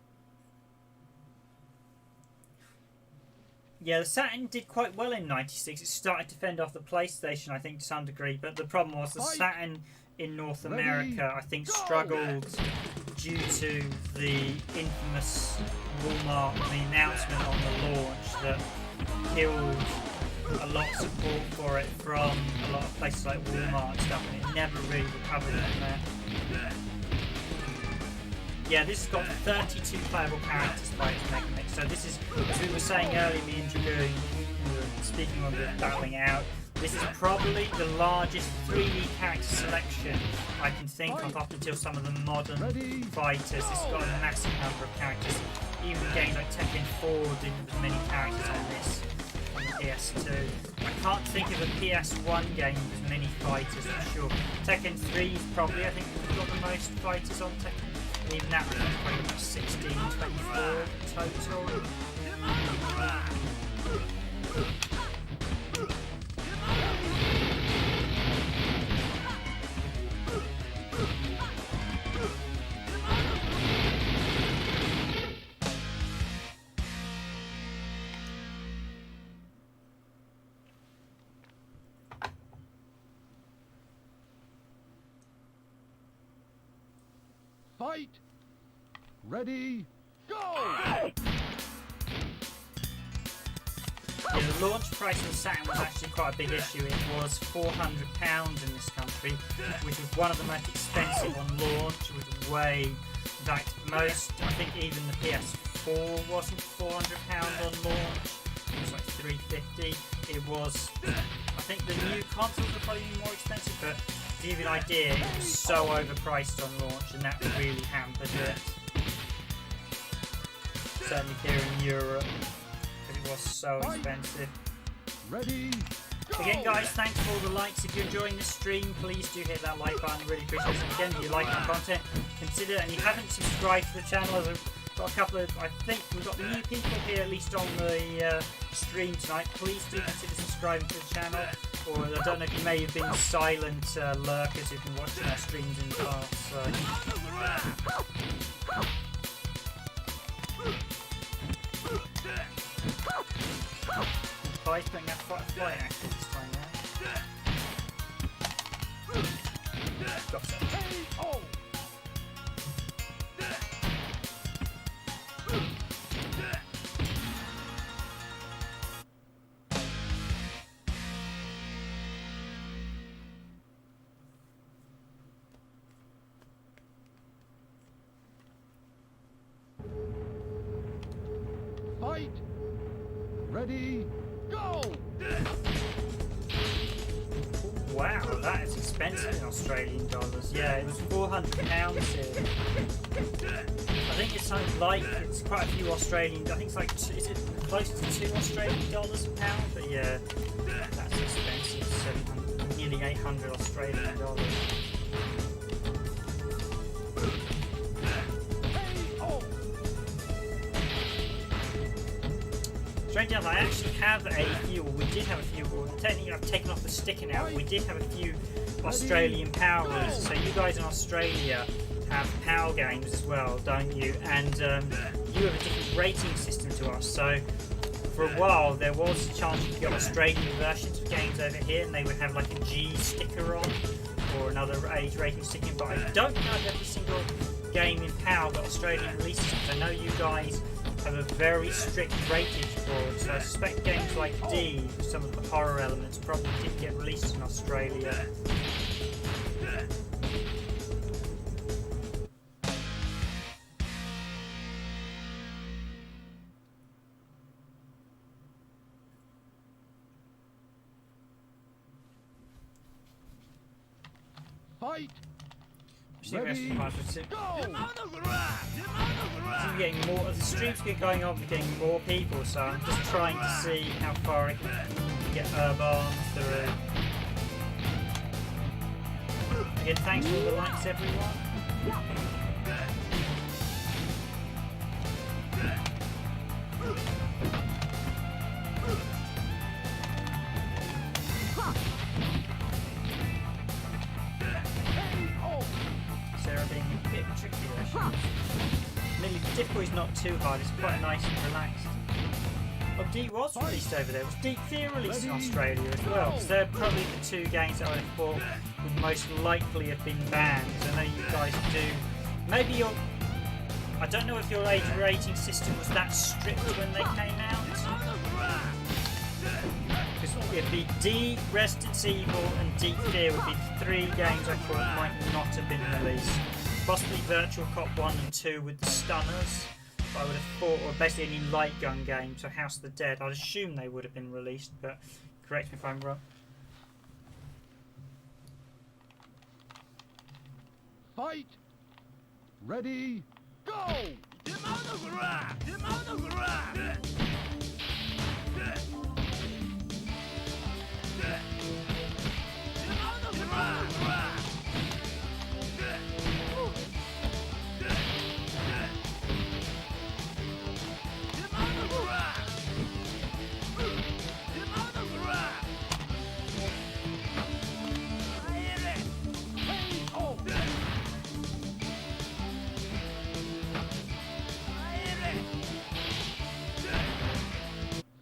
[SPEAKER 3] Yeah, the Saturn did quite well in '96. It started to fend off the PlayStation, I think, to some degree, but the problem was the Saturn in North America, I think, struggled due to the infamous Walmart, the announcement on the launch that killed a lot of support for it from a lot of places like Walmart and stuff, and it never really recovered from there. Yeah, this has got 32 playable characters by its Megamix. So this is, as we were saying earlier, me and Dragoon, speaking of the battling out, this is probably the largest 3D character selection I can think of up until some of the modern fighters. This has got a massive number of characters. Even games like Tekken 4 didn't have as many characters on this, on the PS2. I can't think of a PS1 game with as many fighters for sure. Tekken 3 is probably, I think, got the most fighters on Tekken. Even that was probably about 16, 24 total.
[SPEAKER 2] Fight! Ready, go!
[SPEAKER 3] Yeah, the launch price of the Saturn was actually quite a big issue. It was £400 in this country, which was one of the most expensive on launch. It was way, in fact, most, I think even the PS4 wasn't £400 on launch. It was like £350. It was, I think the new consoles were probably more expensive, but to give you an idea, it was so overpriced on launch, and that really hampered it. Certainly here in Europe. It was so expensive.
[SPEAKER 2] Ready, go!
[SPEAKER 3] Again, guys, thanks for all the likes. If you're enjoying this stream, please do hit that like button. Really appreciate it. Again, if you like my content, consider, and you haven't subscribed to the channel, I've got a couple of, I think we've got new people here at least on the stream tonight. Please do consider subscribing to the channel. Or I don't know if you may have been silent lurkers who've been watching our streams in the past. So. He's putting out quite a flight action this time now. Got it.
[SPEAKER 2] Fight! Ready, go!
[SPEAKER 3] Wow, that is expensive in Australian dollars. Yeah, it was £400 here. I think it's something like, it's quite a few Australian, I think it's like, is it close to $2 Australian dollars a pound? But yeah, that's expensive, 700, nearly 800 Australian dollars. Straight enough, I actually have a few, or we did have a few, or technically I've taken off the sticker now, but we did have a few Australian Power releases. So you guys in Australia have Power games as well, don't you? And you have a different rating system to us. So for a while there was a chance you could get Australian versions of games over here, and they would have like a G sticker on, or another age rating sticker, but I don't know if every single game in Power got Australian releases, because I know you guys have a very strict rating board, so I suspect games like D, with some of the horror elements, probably did get released in Australia.
[SPEAKER 2] Fight!
[SPEAKER 3] Ready,
[SPEAKER 2] go!
[SPEAKER 3] Getting more, as the streams keep going on, we're getting more people, so I'm just trying to see how far I can get Urban through. Again, thanks for all the likes, everyone. Sarah being a bit tricky there. Mainly the difficulty is not too hard, it's quite nice and relaxed. Oh, D was released over there. Was Deep Fear released in Australia as well? Because they're probably the two games that I thought would most likely have been banned. I know you guys do. Maybe your... I don't know if your age rating system was that strict when they came out. Because it'd be D, Resident Evil and Deep Fear would be the three games I thought might not have been released. Possibly Virtua Cop 1 and 2 with the stunners. I would have thought, or basically any light gun game, so House of the Dead. I'd assume they would have been released, but correct me if I'm wrong.
[SPEAKER 2] Fight! Ready, go!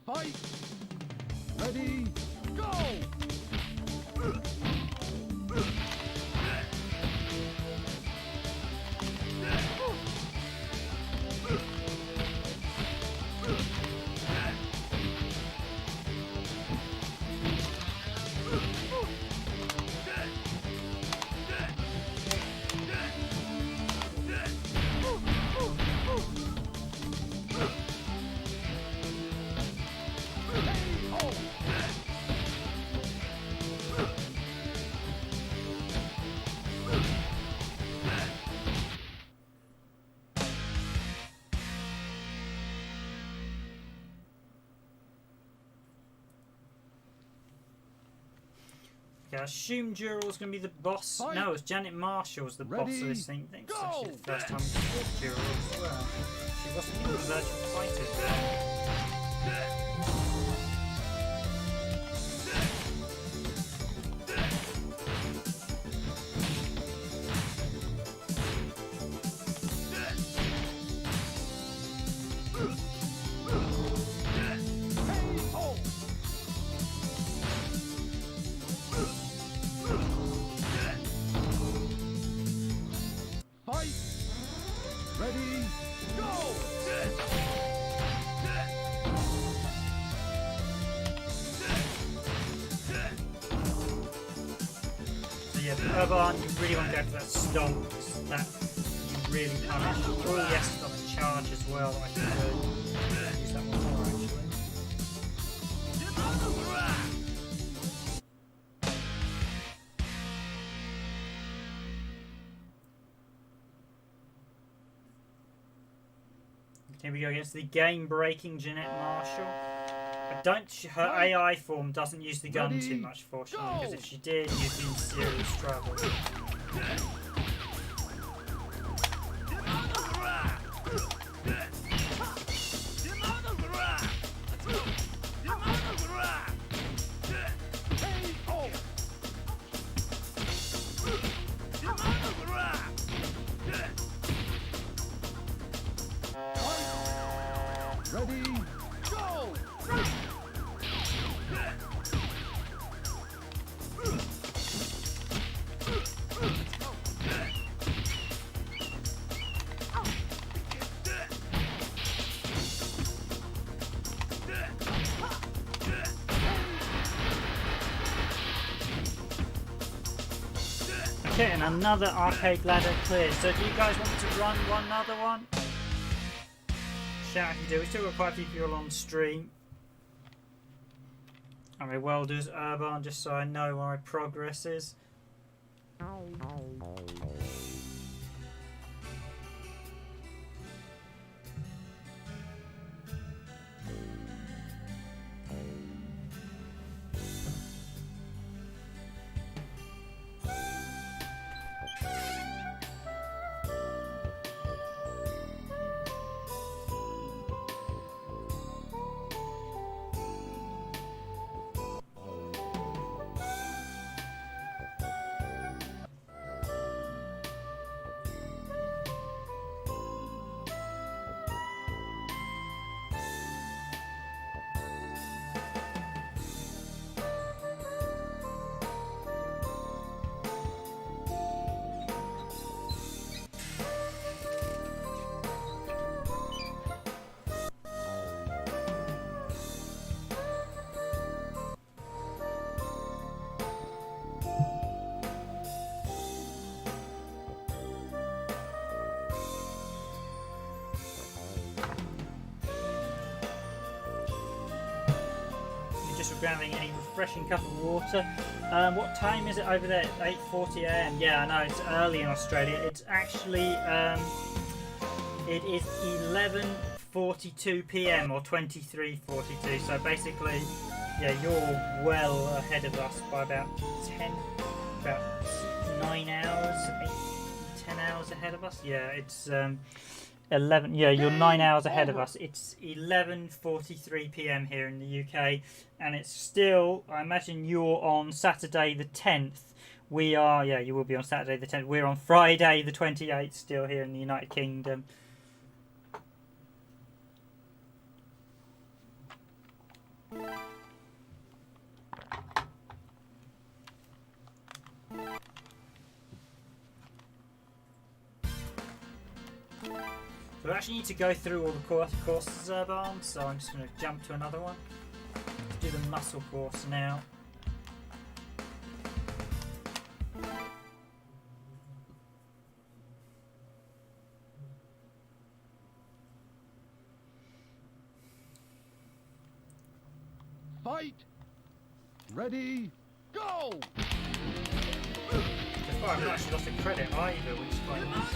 [SPEAKER 2] Fight!
[SPEAKER 3] Okay, I assume Dural's going to be the boss. No, it's Janet Marshall's the boss of this thing. I think it's actually the first time we fought Dural as well. She wasn't in the Virtua Fighter there. Urban, you really want to go for that stomp, because that can really punish. Oh yes, it's got a charge as well. I can use that one more actually. Here we go against the game-breaking Jeanette Marshall. Her AI form doesn't use the gun too much, fortunately, because if she did, you'd be in serious trouble.
[SPEAKER 2] Ready, go!
[SPEAKER 3] Okay, and another arcade ladder cleared. So do you guys want me to run another one? Shout if you do. We've still got quite a few people on stream. I may well do as Urban just so I know where my progress is. Grabbing a refreshing cup of water. What time is it over there? 8:40 AM. Yeah, I know it's early in Australia. It's actually it is 11:42 PM or 23:42. So basically, yeah, you're well ahead of us by about 9 hours, 10 hours ahead of us. Yeah, it's 11. Yeah, you're 9 hours ahead of us. It's 11:43 PM here in the UK, and it's still, I imagine you're on Saturday the 10th. We are, yeah, you will be on Saturday the 10th. We're on Friday the 28th still here in the United Kingdom. We actually need to go through all the courses, Urban, so I'm just going to jump to another one. Let's do the muscle course now.
[SPEAKER 2] Fight! Ready, go!
[SPEAKER 3] I've not actually lost a credit either, which is quite nice.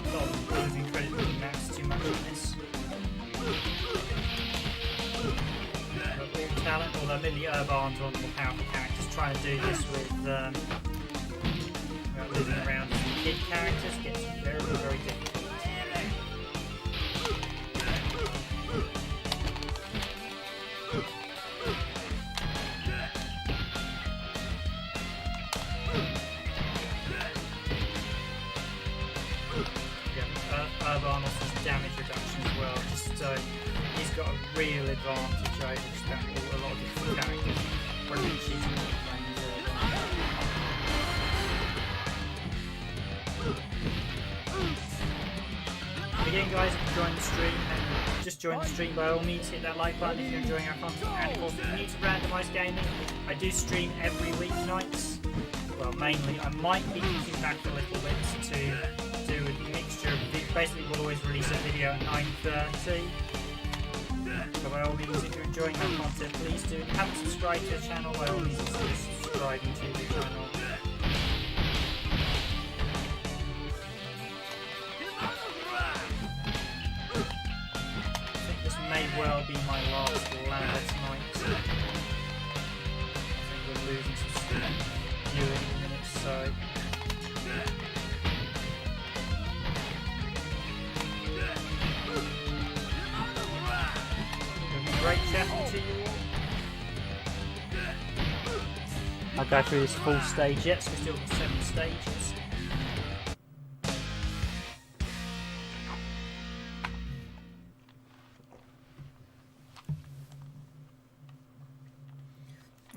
[SPEAKER 3] Not losing credit being maxed too much in this. But all talent, although admittedly Urban's one of the more powerful characters, trying to do this with moving around as kid characters gets very, very difficult. Urbanus' damage reduction as well, just so he's got a real advantage over just about a lot of different characters. When she's really playing again, guys, if you're enjoying the stream, then just join the stream. By all means, hit that like button if you're enjoying our content. And of course, if you're new to Randomised Gaming, I do stream every weeknights. Well, mainly, I might be using back a little bit to do a mixture of basically we'll always release a video at 9:30. So by all means, if you're enjoying our content, please do. If you haven't subscribed to the channel, by all means, consider subscribing to the channel. I think this may well be my last ladder tonight. I think we're losing some viewing in a minute, so. Great chatting to you all. I'll go through this full stage yet, so we've still got 7 stages.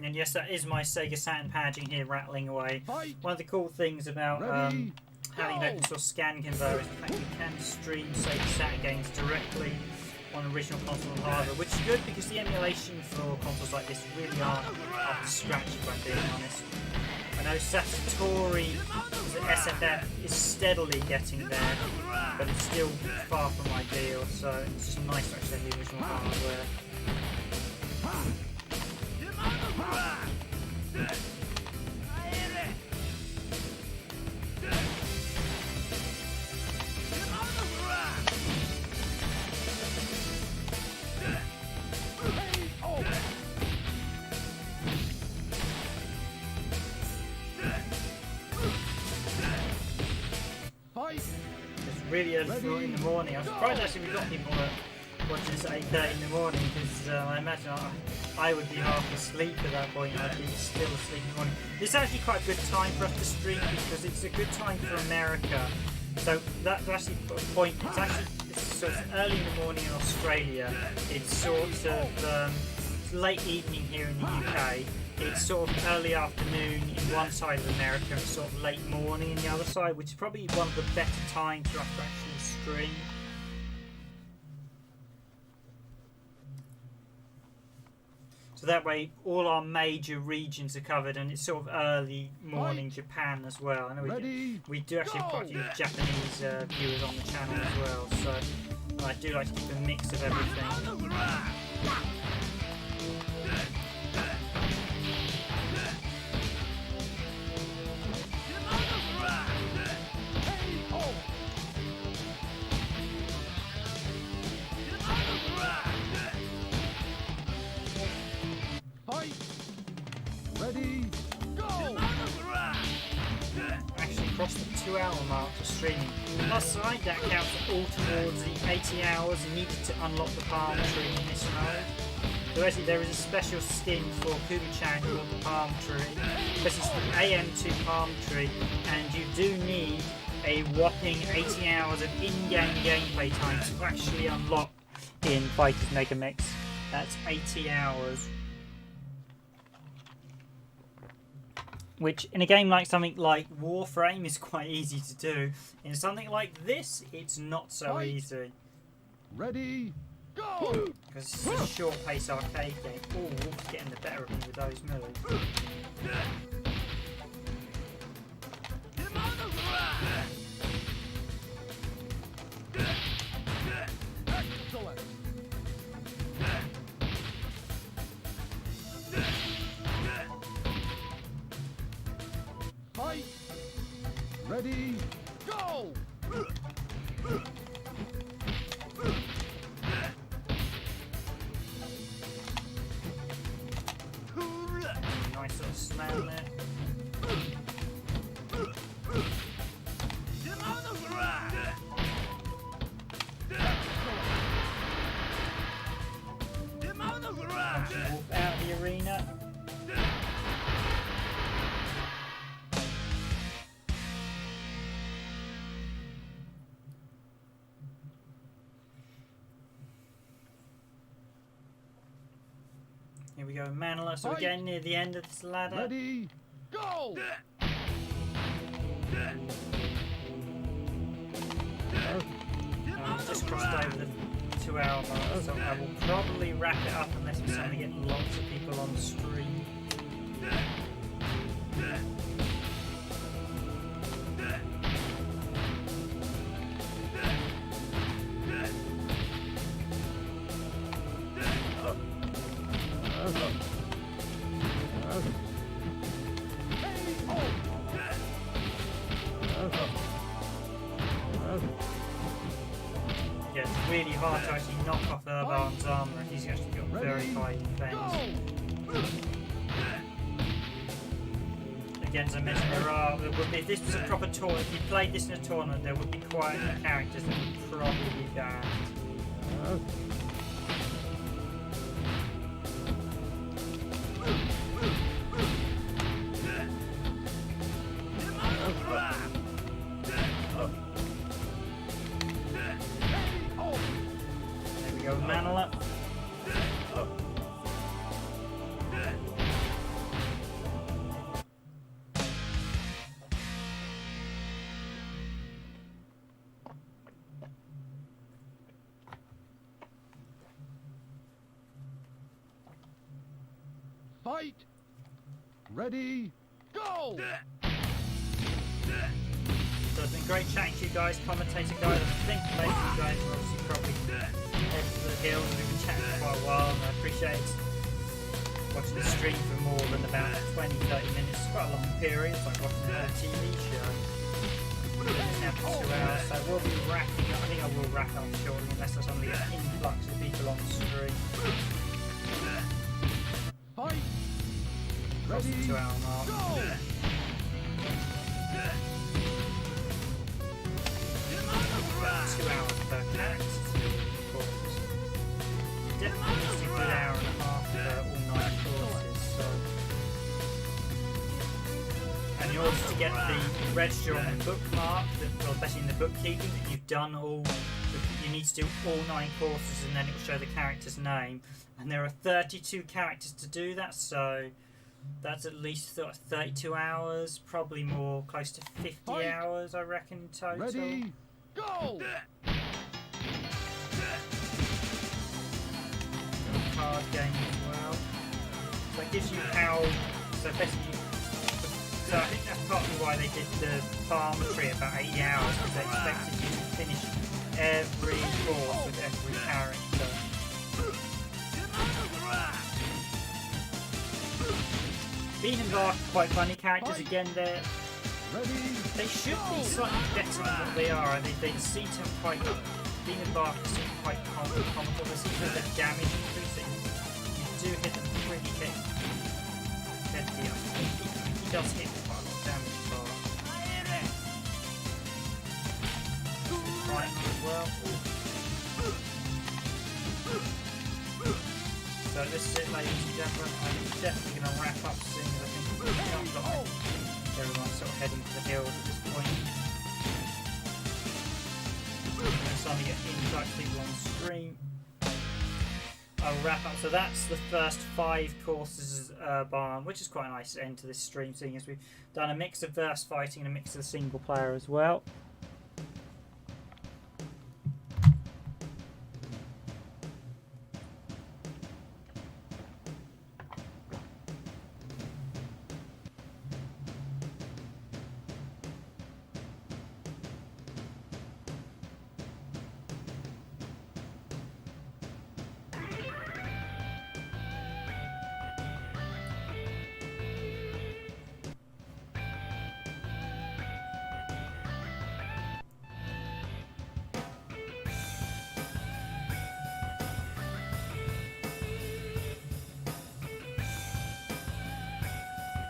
[SPEAKER 3] And yes, that is my Sega Saturn packaging here rattling away. One of the cool things about having an open source scan converter is the fact you can stream Sega Saturn games directly on original console hardware, which is good because the emulation for consoles like this really aren't up to scratch, if I'm being honest. I know Satori, the SFF, is steadily getting there, but it's still far from ideal, so it's just nice to actually have the original hardware. Really early in the morning. I'm surprised actually we've got people watching this at 8:30 in the morning because I imagine I would be half asleep at that point. I'd be still asleep in the morning. This is actually quite a good time for us to stream because it's a good time for America. So that's actually a point. It's actually sort of early in the morning in Australia. It's sort of late evening here in the UK. It's sort of early afternoon in one side of America and sort of late morning in the other side, which is probably one of the better times for us to actually stream. So that way all our major regions are covered and it's sort of early morning Japan as well. I know we do actually have quite a few Japanese viewers on the channel as well, so I do like to keep a mix of everything.
[SPEAKER 2] Ready, go!
[SPEAKER 3] Actually crossed the 2-hour mark for streaming. Plus side, that counts all towards the 80 hours needed to unlock the palm tree in this mode. So actually there is a special skin for Kubi-chan called the palm tree. This is the AM2 palm tree, and you do need a whopping 80 hours of in-game gameplay time to actually unlock in Fighters Megamix. That's 80 hours. Which in a game like something like Warframe is quite easy to do. In something like this, it's not so easy.
[SPEAKER 2] Ready, go!
[SPEAKER 3] Because it's a short-paced arcade game. Oh, Wolf's getting the better of me with those moves.
[SPEAKER 2] Fight! Ready, go!
[SPEAKER 3] Nice little slam
[SPEAKER 1] Here we go, Manila. So we're getting near the end of this ladder.
[SPEAKER 2] Ready, go!
[SPEAKER 1] I've just crossed over the 2-hour mark, so I will probably wrap it up unless we suddenly get lots of people on stream. Yeah, it's really hard to actually knock off Urban's armour if he's actually got very high defense. Again, as I mentioned, if this was a proper tournament, if you played this in a tournament, there would be quite a few characters that would probably be banned. There we go, Manila.
[SPEAKER 2] Fight! Ready, go!
[SPEAKER 1] So it's been great chatting to you guys, commentator guys. I think most of you guys are obviously probably head to the hills. We've been chatting for quite a while, and I appreciate watching the stream for more than about 20-30 minutes. It's quite a long period. It's like watching a TV show. It's now for 2 hours, so we'll be wrapping up. I think I will wrap up shortly, unless there's suddenly an influx of people on the stream.
[SPEAKER 2] Fight!
[SPEAKER 1] Across the
[SPEAKER 2] Ready,
[SPEAKER 1] 2-hour mark.
[SPEAKER 2] go!
[SPEAKER 1] About 2 hours per character still, of course. Definitely a good hour and a half for all 9 courses, so. And in order to get the register on the bookmark, well, especially in the bookkeeping, that you've done all, you need to do all 9 courses and then it will show the character's name. And there are 32 characters to do that, so that's at least 32 hours, probably more, close to 50 hours, I reckon, in total.
[SPEAKER 2] Ready, go!
[SPEAKER 1] Card game as well. So it gives you how. So basically, so I think that's partly why they did the farmetry about 80 hours, because they expected you to finish every course with every character. Bean and Bark are quite funny characters. Again, they should be slightly better than what they are. They seem to have quite. Bean and Bark seem quite comical. They seem to have their damage increasing. You do hit them pretty hefty. He does hit quite a lot of damage, Bark. Fighting as well. So this is it, ladies and gentlemen. I'm definitely going to wrap up soon, as I think everyone's sort of heading to the hills at this point. And starting to get influx people on stream. I'll wrap up. So that's the first 5 courses Urban, which is quite a nice end to this stream, seeing as we've done a mix of verse fighting and a mix of single player as well.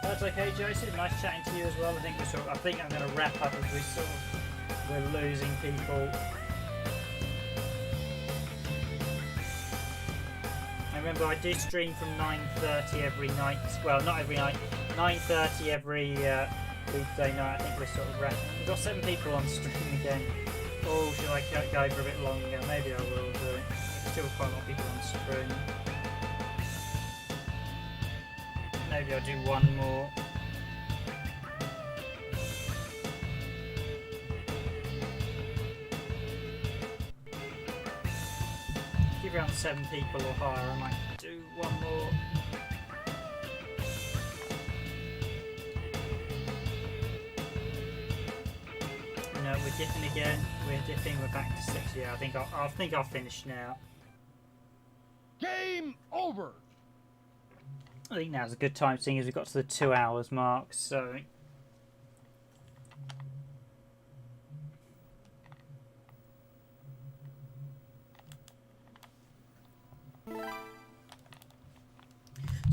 [SPEAKER 1] That's okay, Joseph. Nice chatting to you as well. I think I think I'm going to wrap up as we're losing people. I remember I do stream from 9:30 every night. Well, not every night. 9:30 every weekday night. I think we're sort of wrapping. We've got 7 people on stream again. Oh, should I go for a bit longer? Maybe I will do it. There's still quite a lot of people on stream.
[SPEAKER 3] maybe I'll do one more. Give around 7 people or higher, I might do one more. No, we're dipping again. We're dipping. We're back to 6. Yeah, I think I'll finish now.
[SPEAKER 2] Game over.
[SPEAKER 3] I think now's a good time, seeing as we've got to the 2 hours mark. So.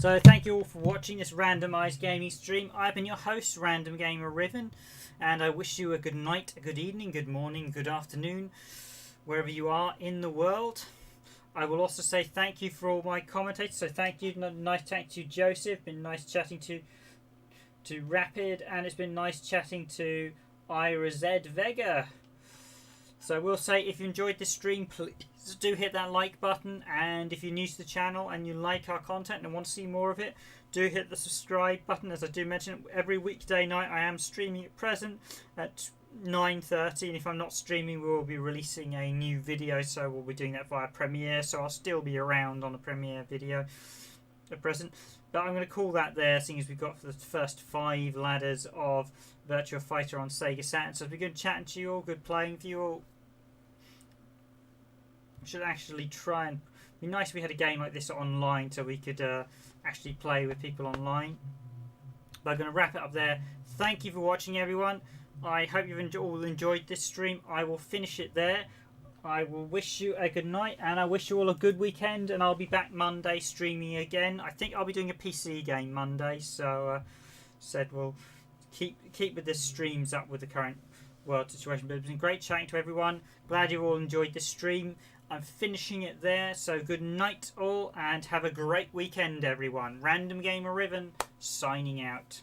[SPEAKER 3] So thank you all for watching this randomised gaming stream. I've been your host, Random Gamer Riven, and I wish you a good night, a good evening, good morning, good afternoon, wherever you are in the world. I will also say thank you for all my commentators. So thank you, nice chatting to Joseph. Been nice chatting to Rapid, and it's been nice chatting to Ira Z Vega. So I will say, if you enjoyed this stream, please do hit that like button, and if you're new to the channel and you like our content and want to see more of it, do hit the subscribe button. As I do mention, every weekday night I am streaming at present at 9:30, and if I'm not streaming, we will be releasing a new video, so we'll be doing that via Premiere, so I'll still be around on a Premiere video at present. But I'm going to call that there, seeing as we've got the first 5 ladders of Virtua Fighter on Sega Saturn. So it's been good chatting to you all, good playing for you all. Should actually try and be nice if we had a game like this online, so we could actually play with people online. But I'm going to wrap it up there. Thank you for watching, everyone. I hope you've all enjoyed this stream. I will finish it there. I will wish you a good night, and I wish you all a good weekend, and I'll be back Monday streaming again. I think I'll be doing a PC game Monday, so said we'll keep with the streams up with the current world situation. But it's been great chatting to everyone. Glad you all enjoyed this stream. I'm finishing it there, so good night all, and have a great weekend, everyone. Random Gamer Riven signing out.